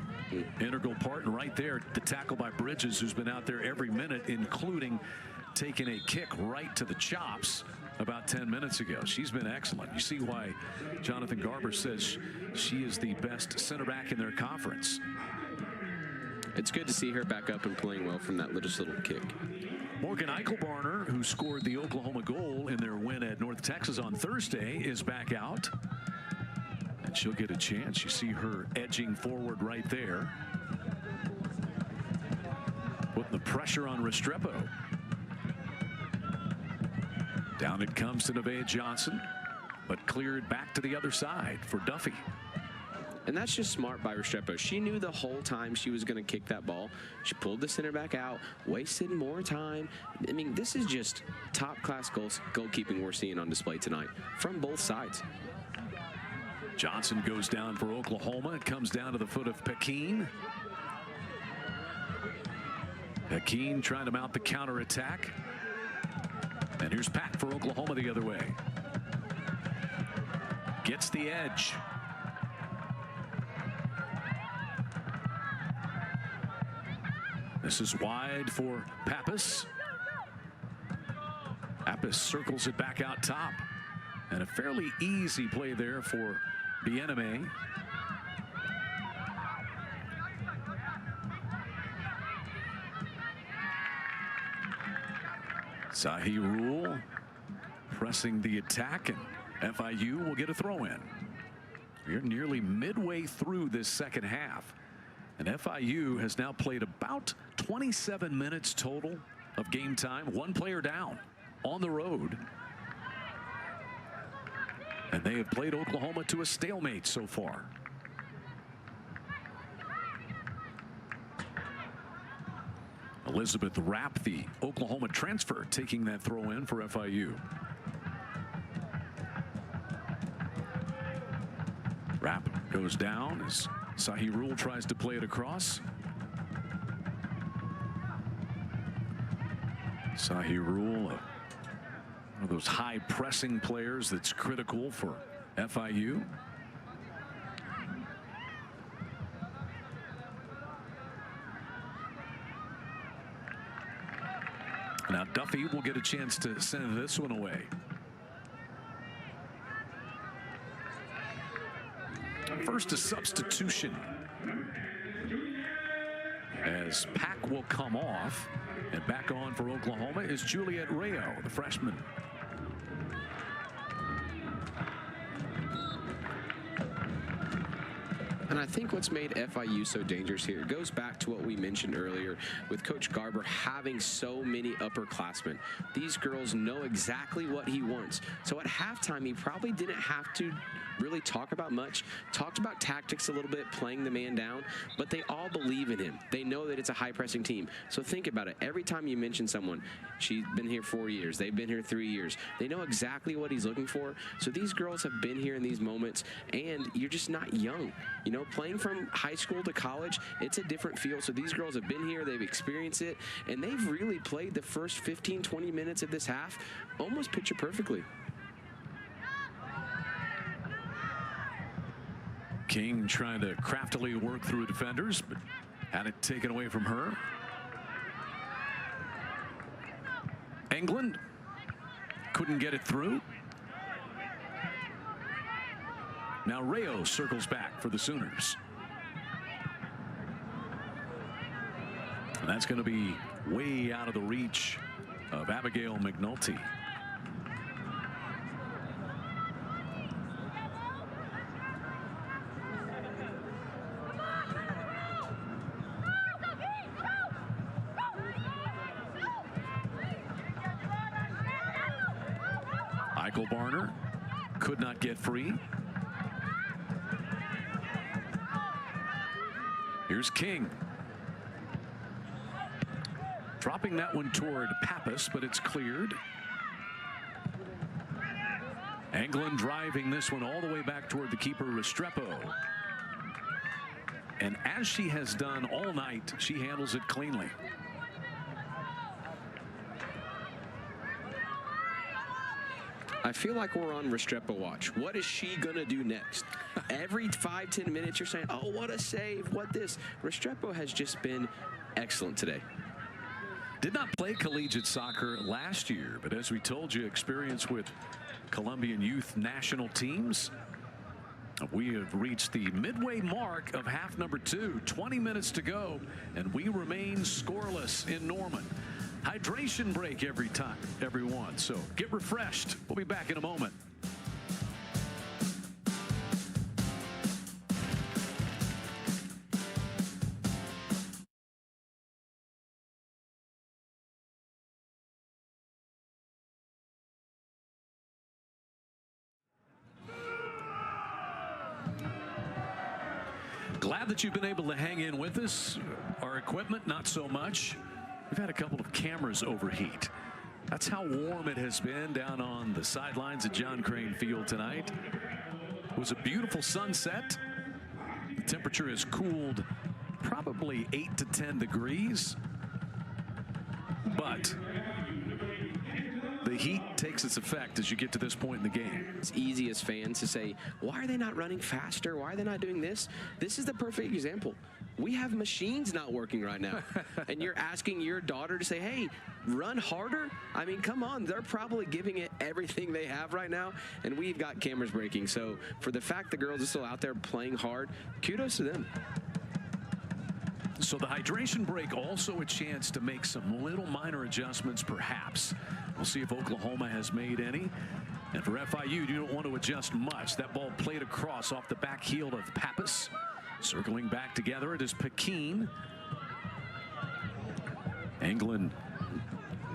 Integral part, and right there, the tackle by Bridges, who's been out there every minute, including taking a kick right to the chops about 10 minutes ago. She's been excellent. You see why Jonathan Garber says she is the best center back in their conference. It's good to see her back up and playing well from that little kick. Morgan Eichelbarner, who scored the Oklahoma goal in their win at North Texas on Thursday, is back out. And she'll get a chance. You see her edging forward right there. Putting the pressure on Restrepo. Down it comes to Nevaeh Johnson, but cleared back to the other side for Duffy. And that's just smart by Restrepo. She knew the whole time she was going to kick that ball. She pulled the center back out, wasted more time. I mean, this is just top-class goalkeeping we're seeing on display tonight from both sides. Johnson goes down for Oklahoma. It comes down to the foot of Pekin. Pekin trying to mount the counterattack. And here's Pack for Oklahoma the other way. Gets the edge. This is wide for Pappas. Pappas circles it back out top. And a fairly easy play there for Bieneme. Sahi Rule pressing the attack, and FIU will get a throw in. We're nearly midway through this second half, and FIU has now played about 27 minutes total of game time. One player down on the road, and they have played Oklahoma to a stalemate so far. Elizabeth Rapp, the Oklahoma transfer, taking that throw in for FIU. Rapp goes down as Sahi Rule tries to play it across. Sahi Rule, one of those high pressing players that's critical for FIU. Now Duffy will get a chance to send this one away. First, a substitution as Pack will come off, and back on for Oklahoma is Juliet Rayo, the freshman. And I think what's made FIU so dangerous here, it goes back to what we mentioned earlier with Coach Garber having so many upperclassmen. These girls know exactly what he wants. So at halftime, he probably didn't have to really talk about much, talked about tactics a little bit, playing the man down, but they all believe in him. They know that it's a high-pressing team. So think about it. Every time you mention someone, she's been here 4 years, they've been here 3 years, they know exactly what he's looking for. So these girls have been here in these moments, and you're just not young. You know, playing from high school to college, it's a different feel. So these girls have been here, they've experienced it, and they've really played the first 15, 20 minutes of this half almost picture perfectly. King trying to craftily work through defenders, but had it taken away from her. England couldn't get it through. Now Rayo circles back for the Sooners. And that's going to be way out of the reach of Abigail McNulty. Barner could not get free. Here's King. Dropping that one toward Pappas, but it's cleared. England driving this one all the way back toward the keeper, Restrepo. And as she has done all night, she handles it cleanly. I feel like we're on Restrepo watch. What is she going to do next? Every 5-10 minutes you're saying, oh, what a save, what this. Restrepo has just been excellent today. Did not play collegiate soccer last year, but as we told you, experience with Colombian youth national teams. We have reached the midway mark of half number 2, 20 minutes to go, and we remain scoreless in Norman. Hydration break everyone. So get refreshed. We'll be back in a moment. Glad that you've been able to hang in with us. Our equipment, not so much. We've had a couple of cameras overheat. That's how warm it has been down on the sidelines at John Crane Field tonight. It was a beautiful sunset. The temperature has cooled probably 8 to 10 degrees. But the heat takes its effect as you get to this point in the game. It's easy as fans to say, why are they not running faster? Why are they not doing this? This is the perfect example. We have machines not working right now. And you're asking your daughter to say, hey, run harder? I mean, come on. They're probably giving it everything they have right now. And we've got cameras breaking. So for the fact the girls are still out there playing hard, kudos to them. So the hydration break, also a chance to make some little minor adjustments, perhaps. We'll see if Oklahoma has made any. And for FIU, you don't want to adjust much. That ball played across off the back heel of Pappas. Circling back together, it is Pekin. England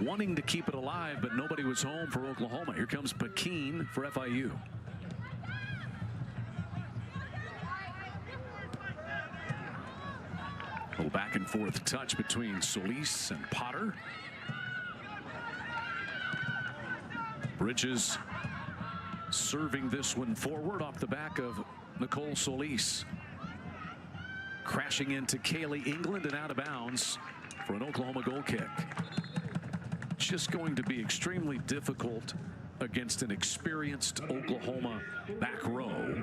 wanting to keep it alive, but nobody was home for Oklahoma. Here comes Pekin for FIU. A little back and forth touch between Solis and Potter. Bridges serving this one forward off the back of Nicole Solis. Crashing into Kaylee England and out of bounds for an Oklahoma goal kick. Just going to be extremely difficult against an experienced Oklahoma back row.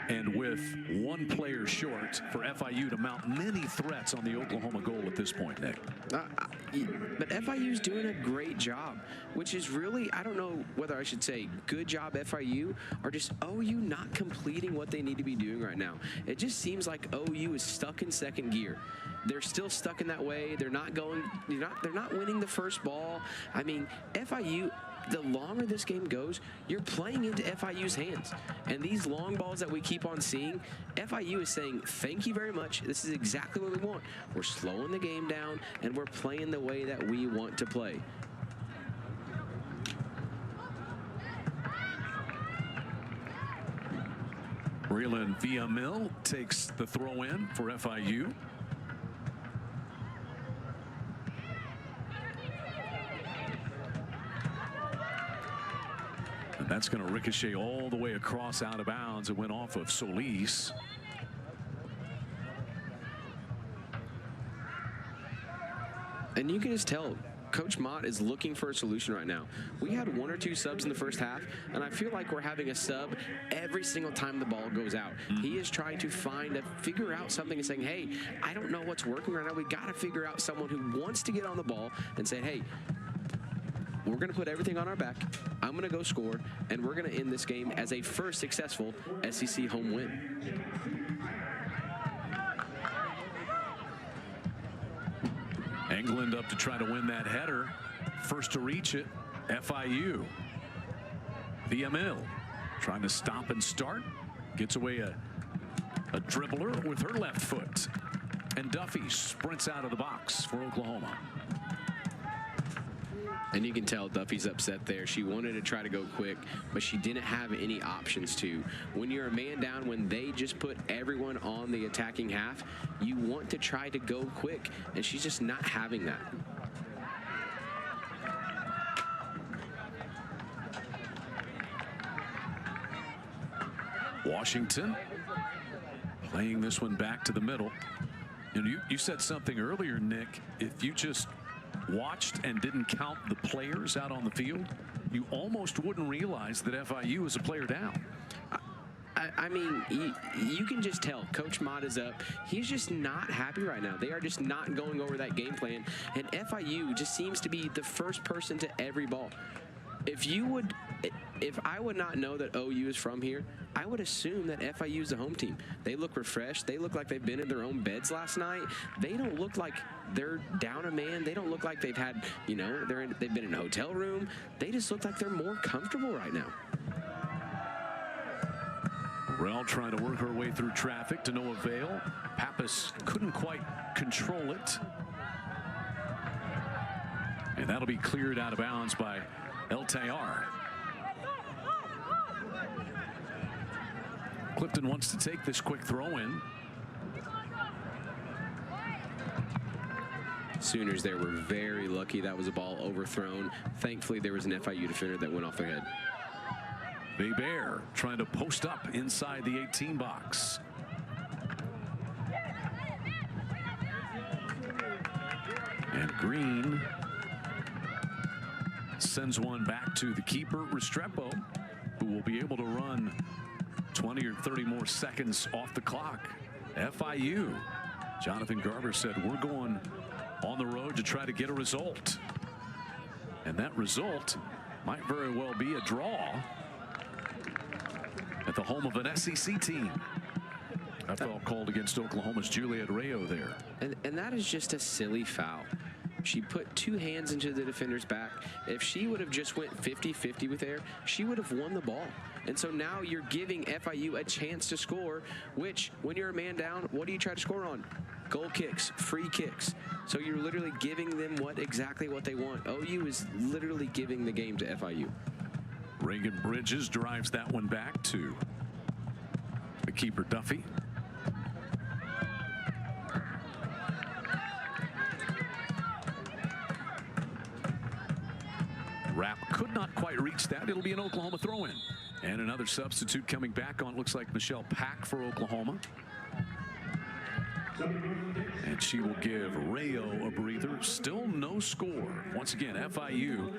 And with one player short for FIU to mount many threats on the Oklahoma goal at this point, Nick. But FIU's doing a great job, which is really, I don't know whether I should say good job FIU or just OU not completing what they need to be doing right now. It just seems like OU is stuck in second gear. They're still stuck in that way. They're not going, they're not winning the first ball. I mean, FIU, the longer this game goes, you're playing into FIU's hands. And these long balls that we keep on seeing, FIU is saying, thank you very much. This is exactly what we want. We're slowing the game down, and we're playing the way that we want to play. Breland Villamil takes the throw in for FIU. And that's going to ricochet all the way across out of bounds. It went off of Solis. And you can just tell Coach Mott is looking for a solution right now. We had 1 or 2 subs in the first half, and I feel like we're having a sub every single time the ball goes out. He is trying to figure out something and saying, hey, I don't know what's working right now. We got to figure out someone who wants to get on the ball and say, hey, we're going to put everything on our back. I'm going to go score, and we're going to end this game as a first successful SEC home win. England up to try to win that header. First to reach it, FIU. Via Mill trying to stop and start. Gets away a dribbler with her left foot. And Duffy sprints out of the box for Oklahoma. And you can tell Duffy's upset there. She wanted to try to go quick, but she didn't have any options to. When you're a man down, when they just put everyone on the attacking half, you want to try to go quick, and she's just not having that. Washington playing this one back to the middle. And you said something earlier, Nick. If you just watched and didn't count the players out on the field, you almost wouldn't realize that FIU is a player down. I mean, you can just tell Coach Mott is up. He's just not happy right now. They are just not going over that game plan. And FIU just seems to be the first person to every ball. If I would not know that OU is from here, I would assume that FIU is the home team. They look refreshed. They look like they've been in their own beds last night. They don't look like they're down a man. They don't look like they've had, they've been in a hotel room. They just look like they're more comfortable right now. Rel trying to work her way through traffic to no avail. Pappas couldn't quite control it. And that'll be cleared out of bounds by El Tayar. Clifton wants to take this quick throw in. Sooners there were very lucky that was a ball overthrown. Thankfully, there was an FIU defender that went off their head. Bear trying to post up inside the 18 box. And Green sends one back to the keeper, Restrepo, who will be able to run 20 or 30 more seconds off the clock. FIU, Jonathan Garber said, we're going on the road to try to get a result. And that result might very well be a draw at the home of an SEC team. That foul called against Oklahoma's Juliet Rayo there. And that is just a silly foul. She put 2 hands into the defender's back. If she would have just went 50-50 with air, she would have won the ball. And so now you're giving FIU a chance to score, which when you're a man down, what do you try to score on? Goal kicks, free kicks. So you're literally giving them exactly what they want. OU is literally giving the game to FIU. Reagan Bridges drives that one back to the keeper, Duffy. Rapp could not quite reach that. It'll be an Oklahoma throw-in. And another substitute coming back on. Looks like Michelle Pack for Oklahoma. And she will give Rayo a breather. Still no score. Once again, FIU,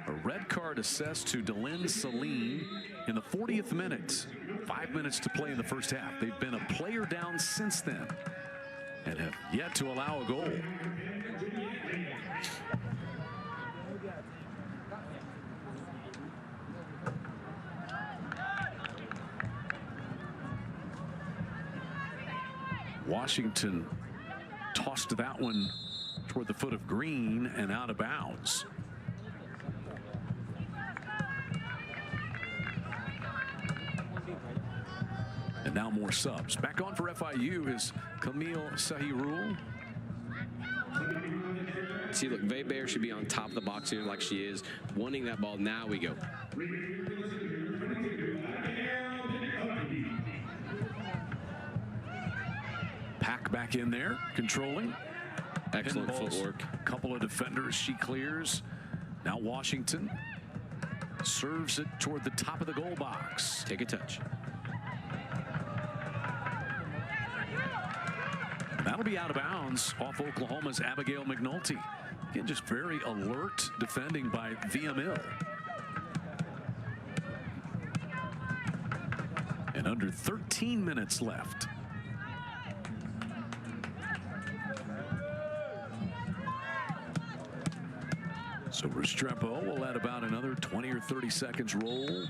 a red card assessed to Delyn Celine in the 40th minute. 5 minutes to play in the first half. They've been a player down since then and have yet to allow a goal. Washington tossed that one toward the foot of Green and out of bounds. And now more subs. Back on for FIU is Camille Sahirul. See, look, Bear should be on top of the box here like she is, wanting that ball. Now we go. Pack back in there, controlling. Excellent footwork. Couple of defenders she clears. Now Washington serves it toward the top of the goal box. Take a touch. That'll be out of bounds off Oklahoma's Abigail McNulty. Again, just very alert defending by Villamil. And under 13 minutes left. So Restrepo will let about another 20 or 30 seconds roll.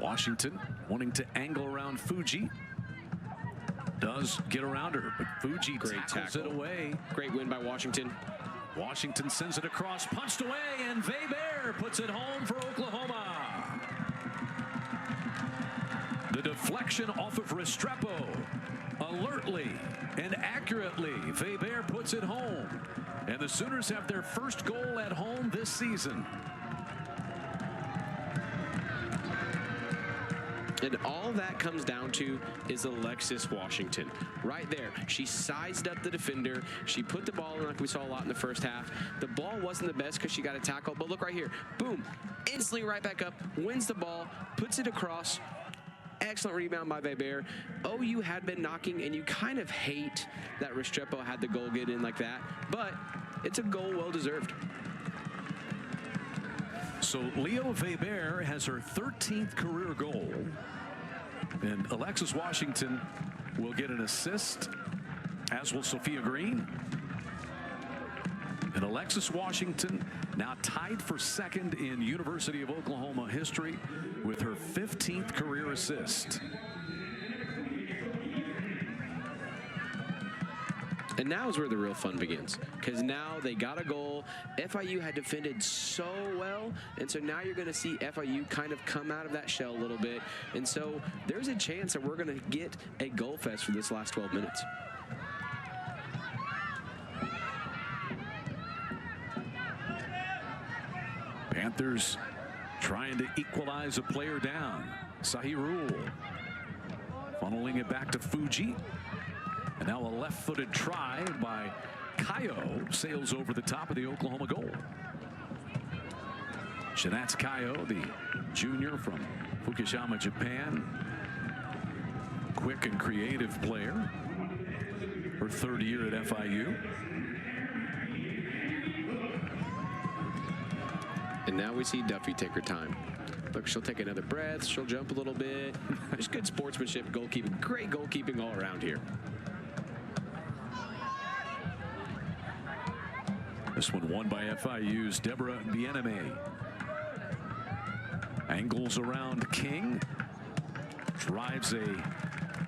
Washington wanting to angle around Fuji. Does get around her, but Fuji tackles it away. Great win by Washington. Washington sends it across, punched away, and Weber puts it home for Oklahoma. The deflection off of Restrepo. Alertly and accurately, Weber puts it home. And the Sooners have their first goal at home this season. And all that comes down to is Alexis Washington. Right there. She sized up the defender. She put the ball in like we saw a lot in the first half. The ball wasn't the best because she got a tackle. But look right here. Boom. Instantly right back up. Wins the ball. Puts it across. Excellent rebound by Weber. OU had been knocking, and you kind of hate that Restrepo had the goal get in like that. But it's a goal well deserved. So Leo Weber has her 13th career goal. And Alexis Washington will get an assist, as will Sophia Green. And Alexis Washington now tied for second in University of Oklahoma history with her 15th career assist. And now is where the real fun begins, because now they got a goal. FIU had defended so well, and so now you're going to see FIU kind of come out of that shell a little bit. And so there's a chance that we're going to get a goal fest for this last 12 minutes. Panthers trying to equalize a player down. Sahirul funneling it back to Fuji. And now a left-footed try by Kayo sails over the top of the Oklahoma goal. Shinatsu Kayo, the junior from Fukushima, Japan. Quick and creative player. Her third year at FIU. And now we see Duffy take her time. Look, she'll take another breath. She'll jump a little bit. There's good sportsmanship, goalkeeping. Great goalkeeping all around here. This one won by FIU's Deborah Bieneme. Angles around King. Drives a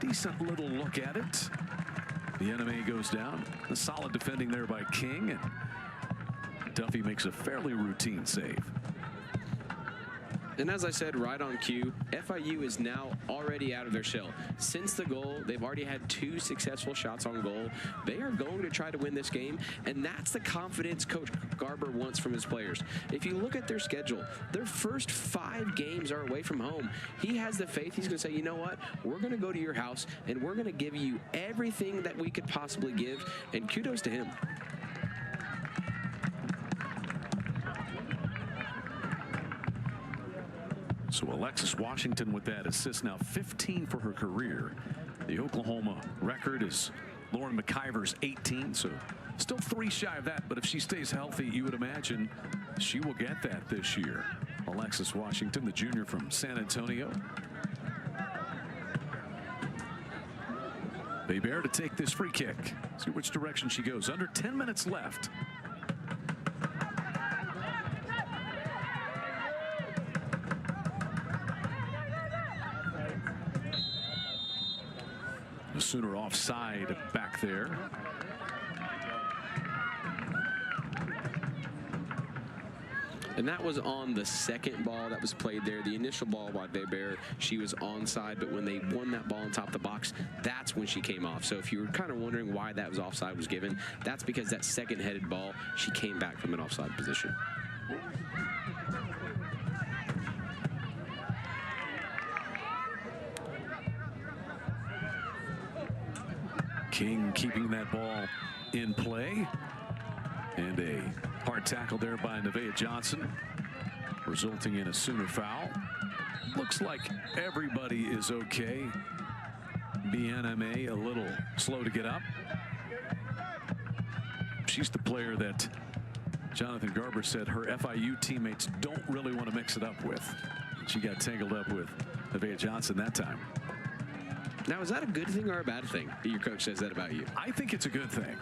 decent little look at it. Bieneme goes down. A solid defending there by King. And Duffy makes a fairly routine save. And as I said, right on cue, FIU is now already out of their shell. Since the goal, they've already had 2 successful shots on goal. They are going to try to win this game, and that's the confidence Coach Garber wants from his players. If you look at their schedule, their first 5 games are away from home. He has the faith. He's going to say, you know what? We're going to go to your house, and we're going to give you everything that we could possibly give, and kudos to him. So Alexis Washington with that assist, now 15 for her career. The Oklahoma record is Lauren McIver's 18, so still 3 shy of that. But if she stays healthy, you would imagine she will get that this year. Alexis Washington, the junior from San Antonio. Weber to take this free kick. See which direction she goes. Under 10 minutes left. The Sooner offside back there. And that was on the second ball that was played there. The initial ball by Weber, she was onside, but when they won that ball on top of the box, that's when she came off. So if you were kind of wondering why that was offside was given, that's because that second headed ball, she came back from an offside position. King keeping that ball in play. And a hard tackle there by Nevaeh Johnson. resulting in a Sooner foul. Looks like everybody is okay. BNMA a little slow to get up. She's the player that Jonathan Garber said her FIU teammates don't really want to mix it up with. She got tangled up with Nevaeh Johnson that time. Now, is that a good thing or a bad thing that your coach says that about you? I think it's a good thing.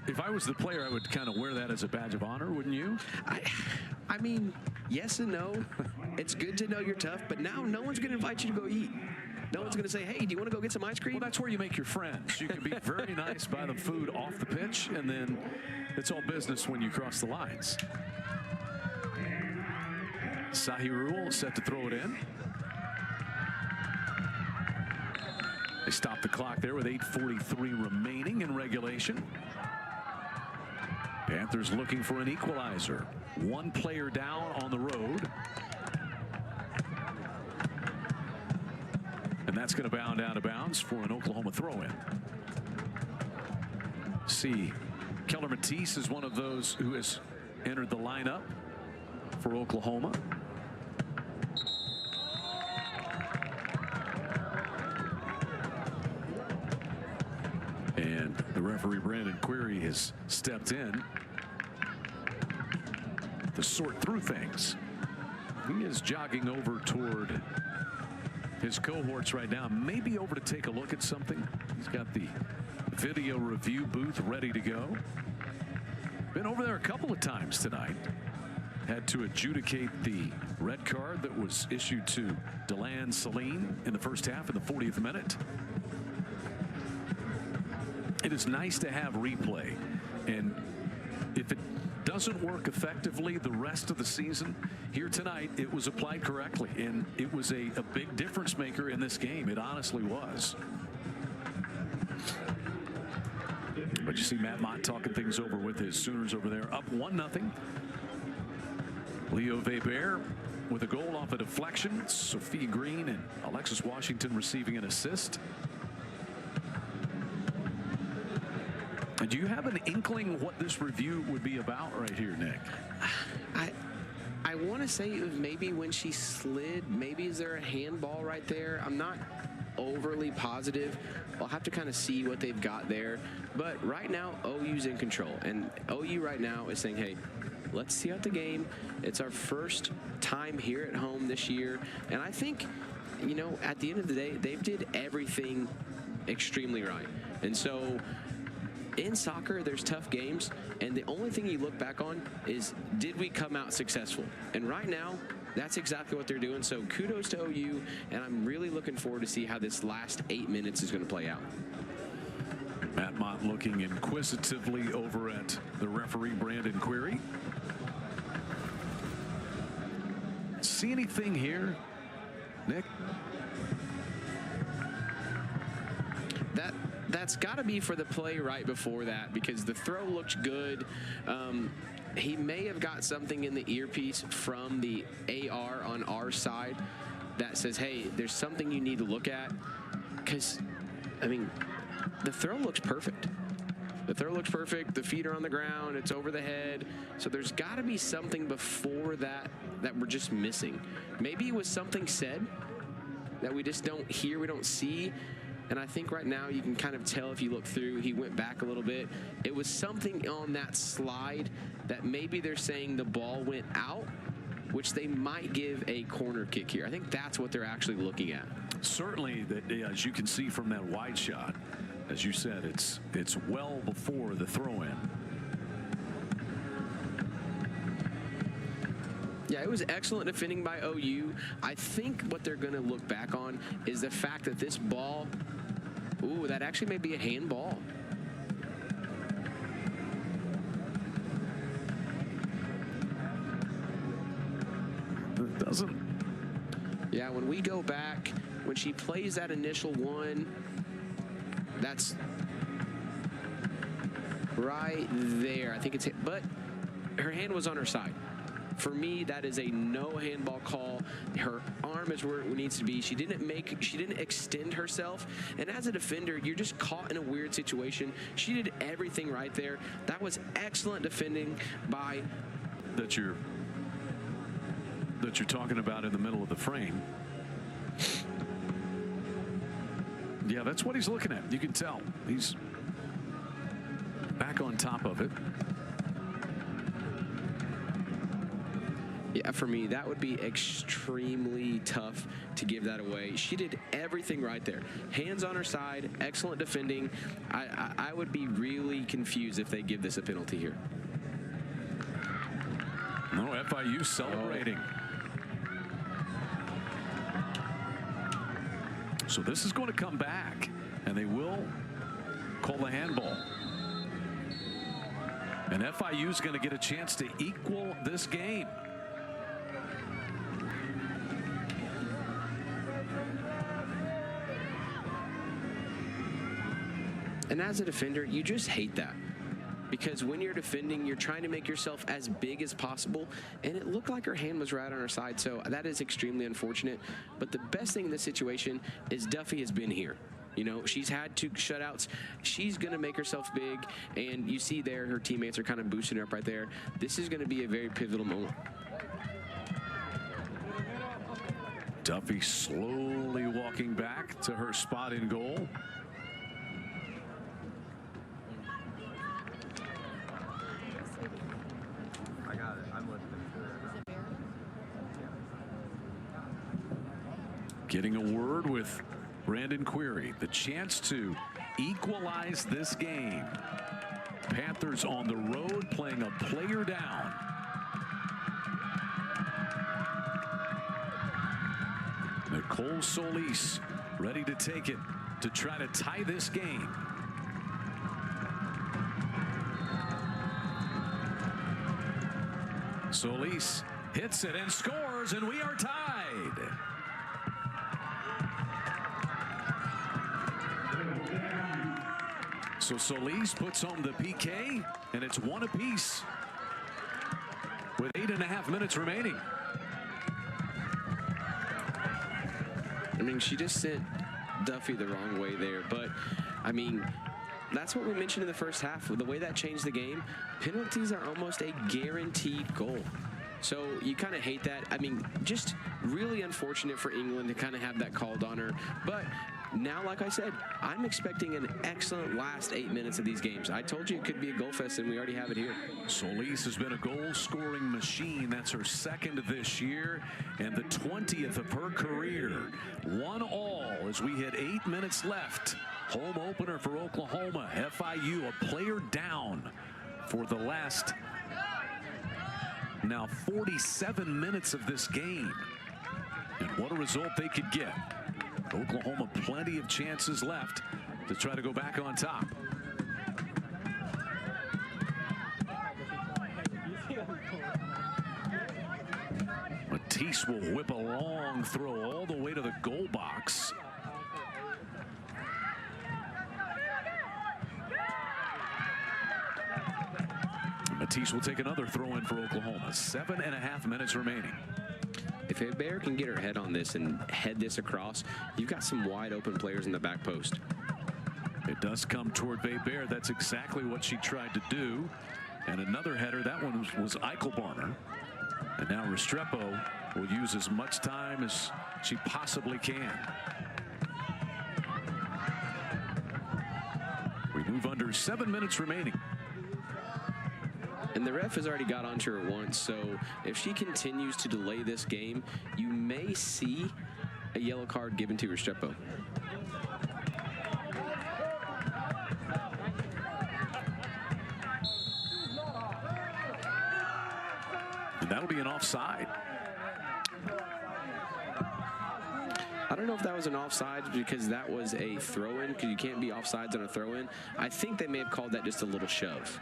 If I was the player, I would kind of wear that as a badge of honor, wouldn't you? I mean, yes and no. It's good to know you're tough, but now no one's going to invite you to go eat. No one's going to say, hey, do you want to go get some ice cream? Well, that's where you make your friends. You can be very nice, buy them food off the pitch, and then it's all business when you cross the lines. Sahirul set to throw it in. They stop the clock there with 8:43 remaining in regulation. Panthers looking for an equalizer. One player down on the road. And that's going to bound out of bounds for an Oklahoma throw-in. See, Keller Matisse is one of those who has entered the lineup for Oklahoma. And the referee, Brandon Query, has stepped in to sort through things. He is jogging over toward his cohorts right now, maybe over to take a look at something. He's got the video review booth ready to go. Been over there a couple of times tonight. Had to adjudicate the red card that was issued to Deland Celine in the first half in the 40th minute. It is nice to have replay, and if it doesn't work effectively the rest of the season, here tonight it was applied correctly, and it was a big difference maker in this game. It honestly was. But you see Matt Mott talking things over with his Sooners over there, up 1-0. Leo Weber with a goal off a deflection. Sophie Green and Alexis Washington receiving an assist. Do you have an inkling what this review would be about right here, Nick? I want to say it was maybe when she slid. Maybe is there a handball right there? I'm not overly positive. I'll have to kind of see what they've got there. But right now, OU's in control. And OU right now is saying, hey, let's see out the game. It's our first time here at home this year. And I think, you know, at the end of the day, they did everything extremely right. And so in soccer, there's tough games, and the only thing you look back on is, did we come out successful? And right now, that's exactly what they're doing. So kudos to OU, and I'm really looking forward to see how this last 8 minutes is going to play out. Matt Mott looking inquisitively over at the referee, Brandon Query. See anything here, Nick? That's got to be for the play right before that, because the throw looked good. He may have got something in the earpiece from the AR on our side that says, hey, there's something you need to look at. Because, I mean, the throw looks perfect. The throw looks perfect. The feet are on the ground. It's over the head. So there's got to be something before that we're just missing. Maybe it was something said that we just don't hear, we don't see. And I think right now you can kind of tell if you look through, he went back a little bit. It was something on that slide that maybe they're saying the ball went out, which they might give a corner kick here. I think that's what they're actually looking at. Certainly, that as you can see from that wide shot, as you said, it's well before the throw-in. Yeah, it was excellent defending by OU. I think what they're going to look back on is the fact that this ball, ooh, that actually may be a handball. It doesn't. Yeah, when we go back, when she plays that initial one, that's right there. I think it's hit, but her hand was on her side. For me, that is a no handball call. Her arm is where it needs to be. She didn't extend herself. And as a defender, you're just caught in a weird situation. She did everything right there. That was excellent defending by. That you're that you're talking about in the middle of the frame. Yeah, that's what he's looking at. You can tell he's back on top of it. Yeah, for me, that would be extremely tough to give that away. She did everything right there. Hands on her side, excellent defending. I would be really confused if they give this a penalty here. No, FIU celebrating. So this is going to come back, and they will call the handball. And FIU is going to get a chance to equal this game. And as a defender, you just hate that. Because when you're defending, you're trying to make yourself as big as possible. And it looked like her hand was right on her side. So that is extremely unfortunate. But the best thing in this situation is Duffy has been here. You know, she's had 2 shutouts. She's going to make herself big. And you see there, her teammates are kind of boosting her up right there. This is going to be a very pivotal moment. Duffy slowly walking back to her spot in goal. Getting a word with Brandon Query. The chance to equalize this game. Panthers on the road playing a player down. Nicole Solis ready to take it to try to tie this game. Solis hits it and scores, and we are tied. So Solis puts home the PK, and it's 1 apiece with 8.5 minutes remaining. I mean, she just sent Duffy the wrong way there. But, I mean, that's what we mentioned in the first half. The way that changed the game, penalties are almost a guaranteed goal. So you kind of hate that. I mean, just really unfortunate for England to kind of have that called on her. But now, like I said, I'm expecting an excellent last 8 minutes of these games. I told you it could be a goal fest, and we already have it here. Solis has been a goal-scoring machine. That's her 2nd this year and the 20th of her career. 1-1 as we hit 8 minutes left. Home opener for Oklahoma. FIU a player down for the last now 47 minutes of this game. And what a result they could get. Oklahoma plenty of chances left to try to go back on top. Matisse will whip a long throw all the way to the goal box. Matisse will take another throw in for Oklahoma. 7.5 minutes remaining. If Hebert can get her head on this and head this across, you've got some wide open players in the back post. It does come toward Hebert. That's exactly what she tried to do. And another header, that one was Eichelbarner. And now Restrepo will use as much time as she possibly can. We move under 7 minutes remaining. And the ref has already got onto her once, so if she continues to delay this game, you may see a yellow card given to Restrepo. And that'll be an offside. I don't know if that was an offside because that was a throw-in, because you can't be offsides on a throw-in. I think they may have called that just a little shove.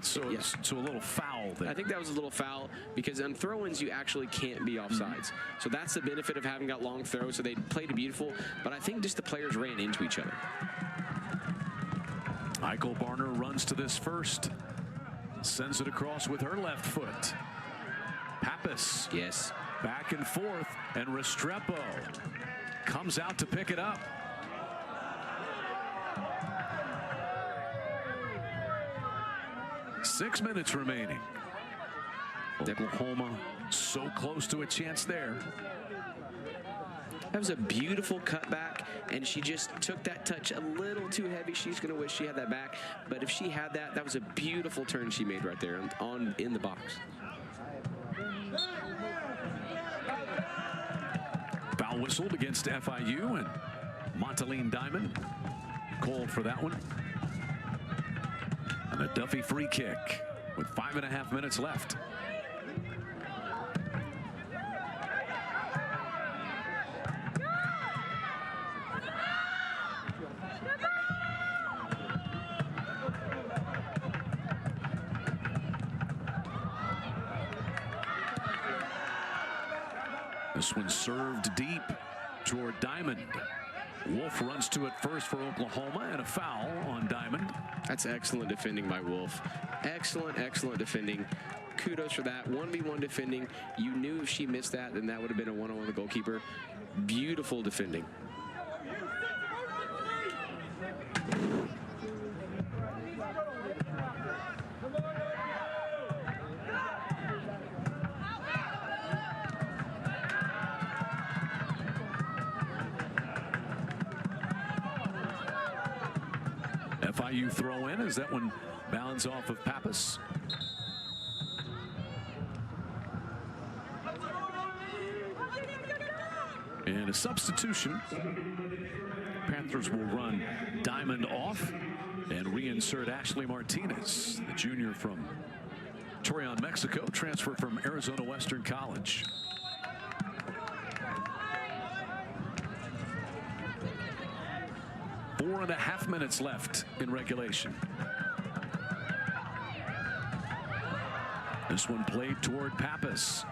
So a little foul there. I think that was a little foul because on throw-ins you actually can't be offsides. So that's the benefit of having that long throw. So they played it beautiful, but I think just the players ran into each other. Eichelbarner runs to this first, sends it across with her left foot. Pappas, yes, back and forth, and Restrepo comes out to pick it up. .6 minutes remaining. Oklahoma so close to a chance there. That was a beautiful cutback, and she just took that touch a little too heavy. She's going to wish she had that back, but if she had that, that was a beautiful turn she made right there in the box. Foul whistled against FIU, and Montaline Diamond called for that one. And a Duffy free kick with 5.5 minutes left. This one served deep toward Diamond. Wolf runs to it first for Oklahoma, and a foul on Diamond. That's excellent defending by Wolf. Excellent, excellent defending. Kudos for that. 1v1 defending. You knew if she missed that, then that would have been a one-on-one with the goalkeeper. Beautiful defending. FIU throw in as that one bounds off of Pappas. And a substitution. Panthers will run Diamond off and reinsert Ashley Martinez, the junior from Torreon, Mexico, transfer from Arizona Western College. Four and a half minutes left in regulation. This one played toward Pappas.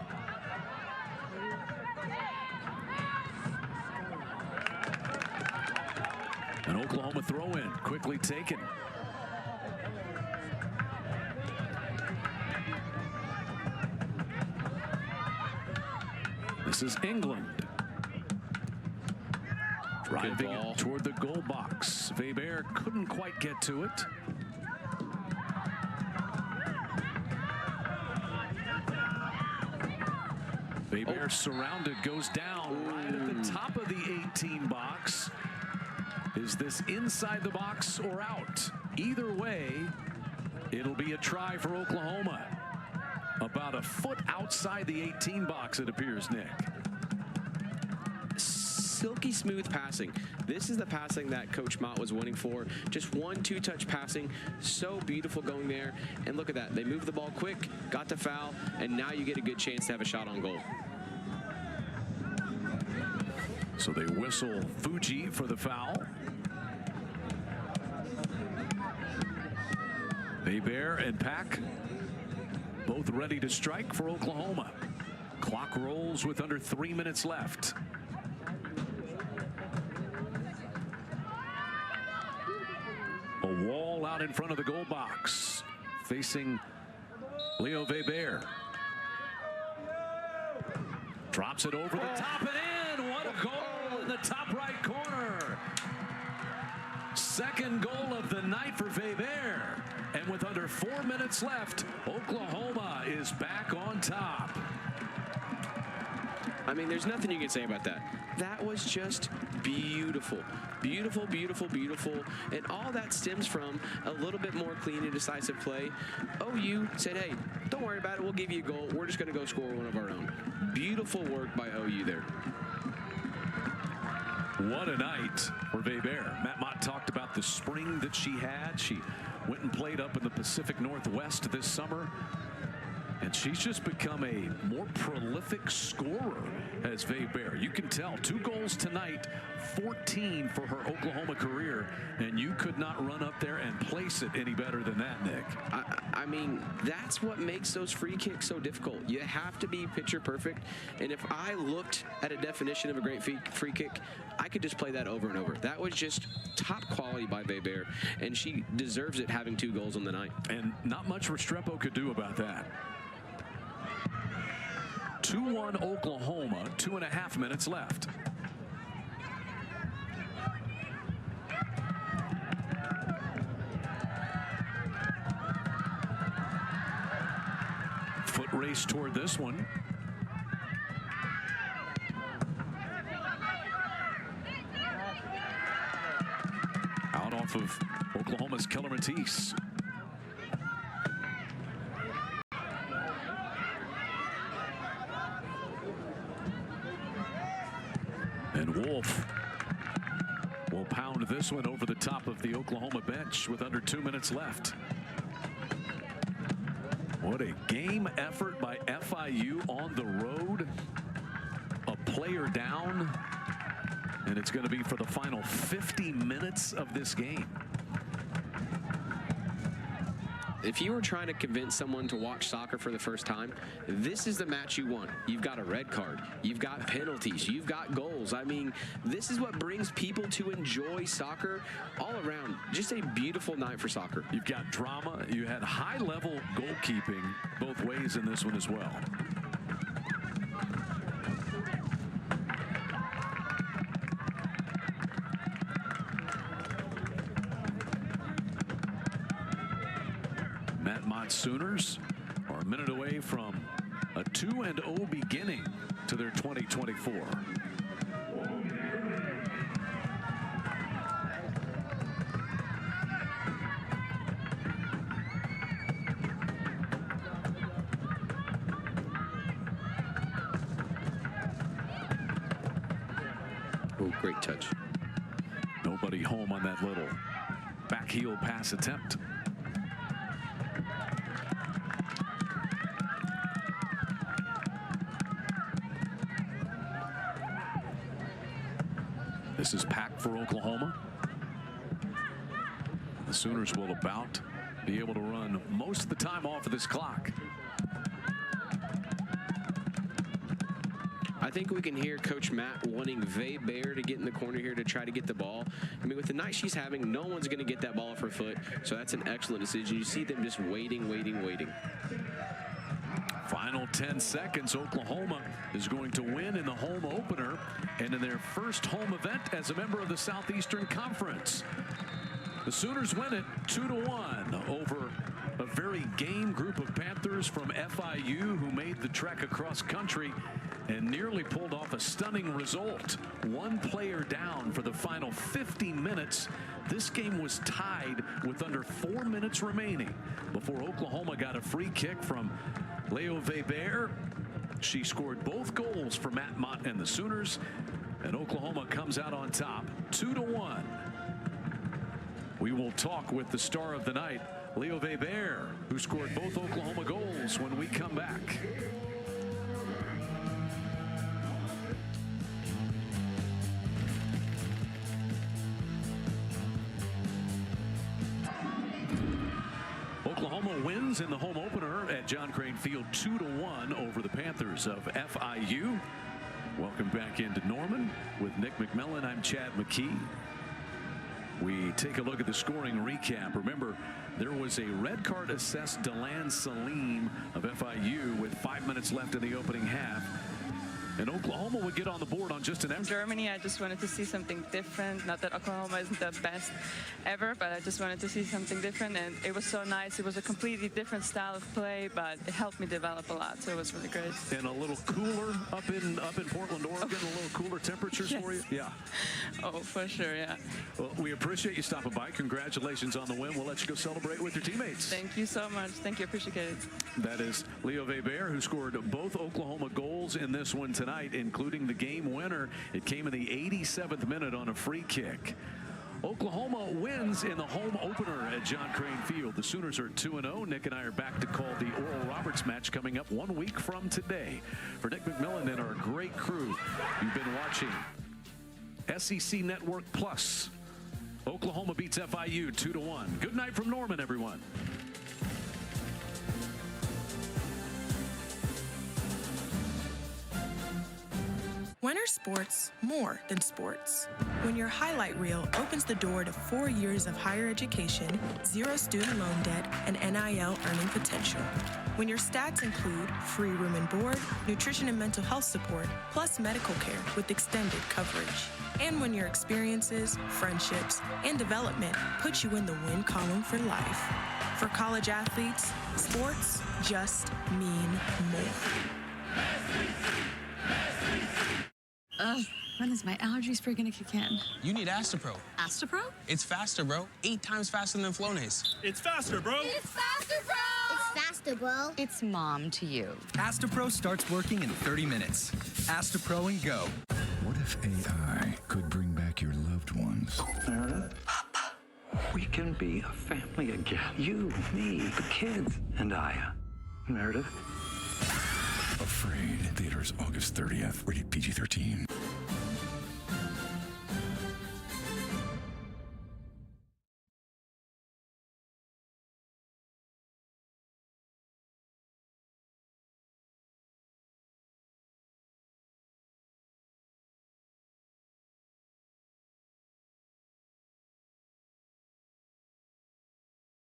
An Oklahoma throw in, quickly taken. This is England. Driving it toward the goal box. Weber couldn't quite get to it. Weber surrounded, goes down right at the top of the 18 box. Is this inside the box or out? Either way, it'll be a try for Oklahoma. About a foot outside the 18 box, it appears, Nick. Silky smooth passing. This is the passing that Coach Mott was winning for. Just 1-2 touch passing. So beautiful going there. And look at that. They moved the ball quick, got the foul, and now you get a good chance to have a shot on goal. So they whistle Fuji for the foul. Weber and Pack both ready to strike for Oklahoma. Clock rolls with under 3 minutes left. A wall out in front of the goal box facing Leo Weber. Drops it over the top and in. What a goal in the top right corner. Second goal of the night for Weber. And with under 4 minutes left, Oklahoma is back on top. I mean, there's nothing you can say about that. That was just beautiful. Beautiful, beautiful, beautiful. And all that stems from a little bit more clean and decisive play. OU said, hey, don't worry about it. We'll give you a goal. We're just going to go score one of our own. Beautiful work by OU there. What a night for Weber. Matt Mott talked about the spring that she had. She went and played up in the Pacific Northwest this summer. And she's just become a more prolific scorer as Weber. You can tell 2 goals tonight, 14 for her Oklahoma career, and you could not run up there and place it any better than that, Nick. I mean, that's what makes those free kicks so difficult. You have to be picture perfect. And if I looked at a definition of a great free kick, I could just play that over and over. That was just top quality by Weber, and she deserves it having 2 goals on the night. And not much Restrepo could do about that. 2-1 Oklahoma, 2.5 minutes left. foot race toward this one. Out off of Oklahoma's Keller Matisse. And Wolf will pound this one over the top of the Oklahoma bench with under 2 minutes left. What a game effort by FIU on the road. A player down, and it's going to be for the final 50 minutes of this game. If you were trying to convince someone to watch soccer for the first time, this is the match you want. You've got a red card. You've got penalties. You've got goals. I mean, this is what brings people to enjoy soccer all around. Just a beautiful night for soccer. You've got drama. You had high-level goalkeeping both ways in this one as well. Sooners are a minute away from a 2-0 beginning to their 2024. Oh, great touch. Nobody home on that little back heel pass attempt. This is packed for Oklahoma. The Sooners will about be able to run most of the time off of this clock. I think we can hear Coach Matt wanting Weber to get in the corner here to try to get the ball. I mean, with the night she's having, no one's going to get that ball off her foot. So that's an excellent decision. You see them just waiting. Final 10 seconds. Oklahoma is going to win in the home opener and in their first home event as a member of the Southeastern Conference. The Sooners win it 2-1 over a very game group of Panthers from FIU who made the trek across country and nearly pulled off a stunning result. One player down for the final 50 minutes. This game was tied with under 4 minutes remaining before Oklahoma got a free kick from Leo Weber. She scored both goals for Matt Mott and the Sooners, and Oklahoma comes out on top 2-1. We will talk with the star of the night, Leo Weber, who scored both Oklahoma goals, when we come back. Oklahoma wins in the home opener at John Crane Field 2-1 over the Panthers of FIU. Welcome back into Norman with Nick McMillan. I'm Chad McKee. We take a look at the scoring recap. Remember, there was a red card assessed Delan Salim of FIU with 5 minutes left in the opening half. And Oklahoma would get on the board on just an extra. Germany, I just wanted to see something different. Not that Oklahoma isn't the best ever, but I just wanted to see something different. And it was so nice. It was a completely different style of play, but it helped me develop a lot. So it was really great. And a little cooler up in Portland, Oregon. A little cooler temperatures for you. Yeah. Oh, for sure. Yeah. Well, we appreciate you stopping by. Congratulations on the win. We'll let you go celebrate with your teammates. Thank you so much. Thank you. Appreciate it. That is Leo Weber, who scored both Oklahoma goals in this one tonight, including the game winner. It came in the 87th minute on a free kick. Oklahoma wins in the home opener at John Crane Field. The Sooners are 2-0. Nick and I are back to call the Oral Roberts match coming up 1 week from today. For Nick McMillan and our great crew, you've been watching SEC Network Plus. Oklahoma beats FIU 2-1. Good night from Norman, everyone. Winter sports, more than sports. When your highlight reel opens the door to 4 years of higher education, 0 student loan debt, and NIL earning potential. When your stats include free room and board, nutrition and mental health support, plus medical care with extended coverage. And when your experiences, friendships, and development put you in the win column for life. For college athletes, sports just mean more. Ugh, when is my allergy spray gonna kick in? You need Astapro. Astapro? It's faster, bro. 8 times faster than Flonase. It's faster, bro. It's faster, bro. It's faster, bro. It's mom to you. Astapro starts working in 30 minutes. Astapro and go. What if AI could bring back your loved ones? Meredith? Papa, we can be a family again. You, me, the kids, and I. Meredith? Afraid. Theaters August 30th. Rated PG-13.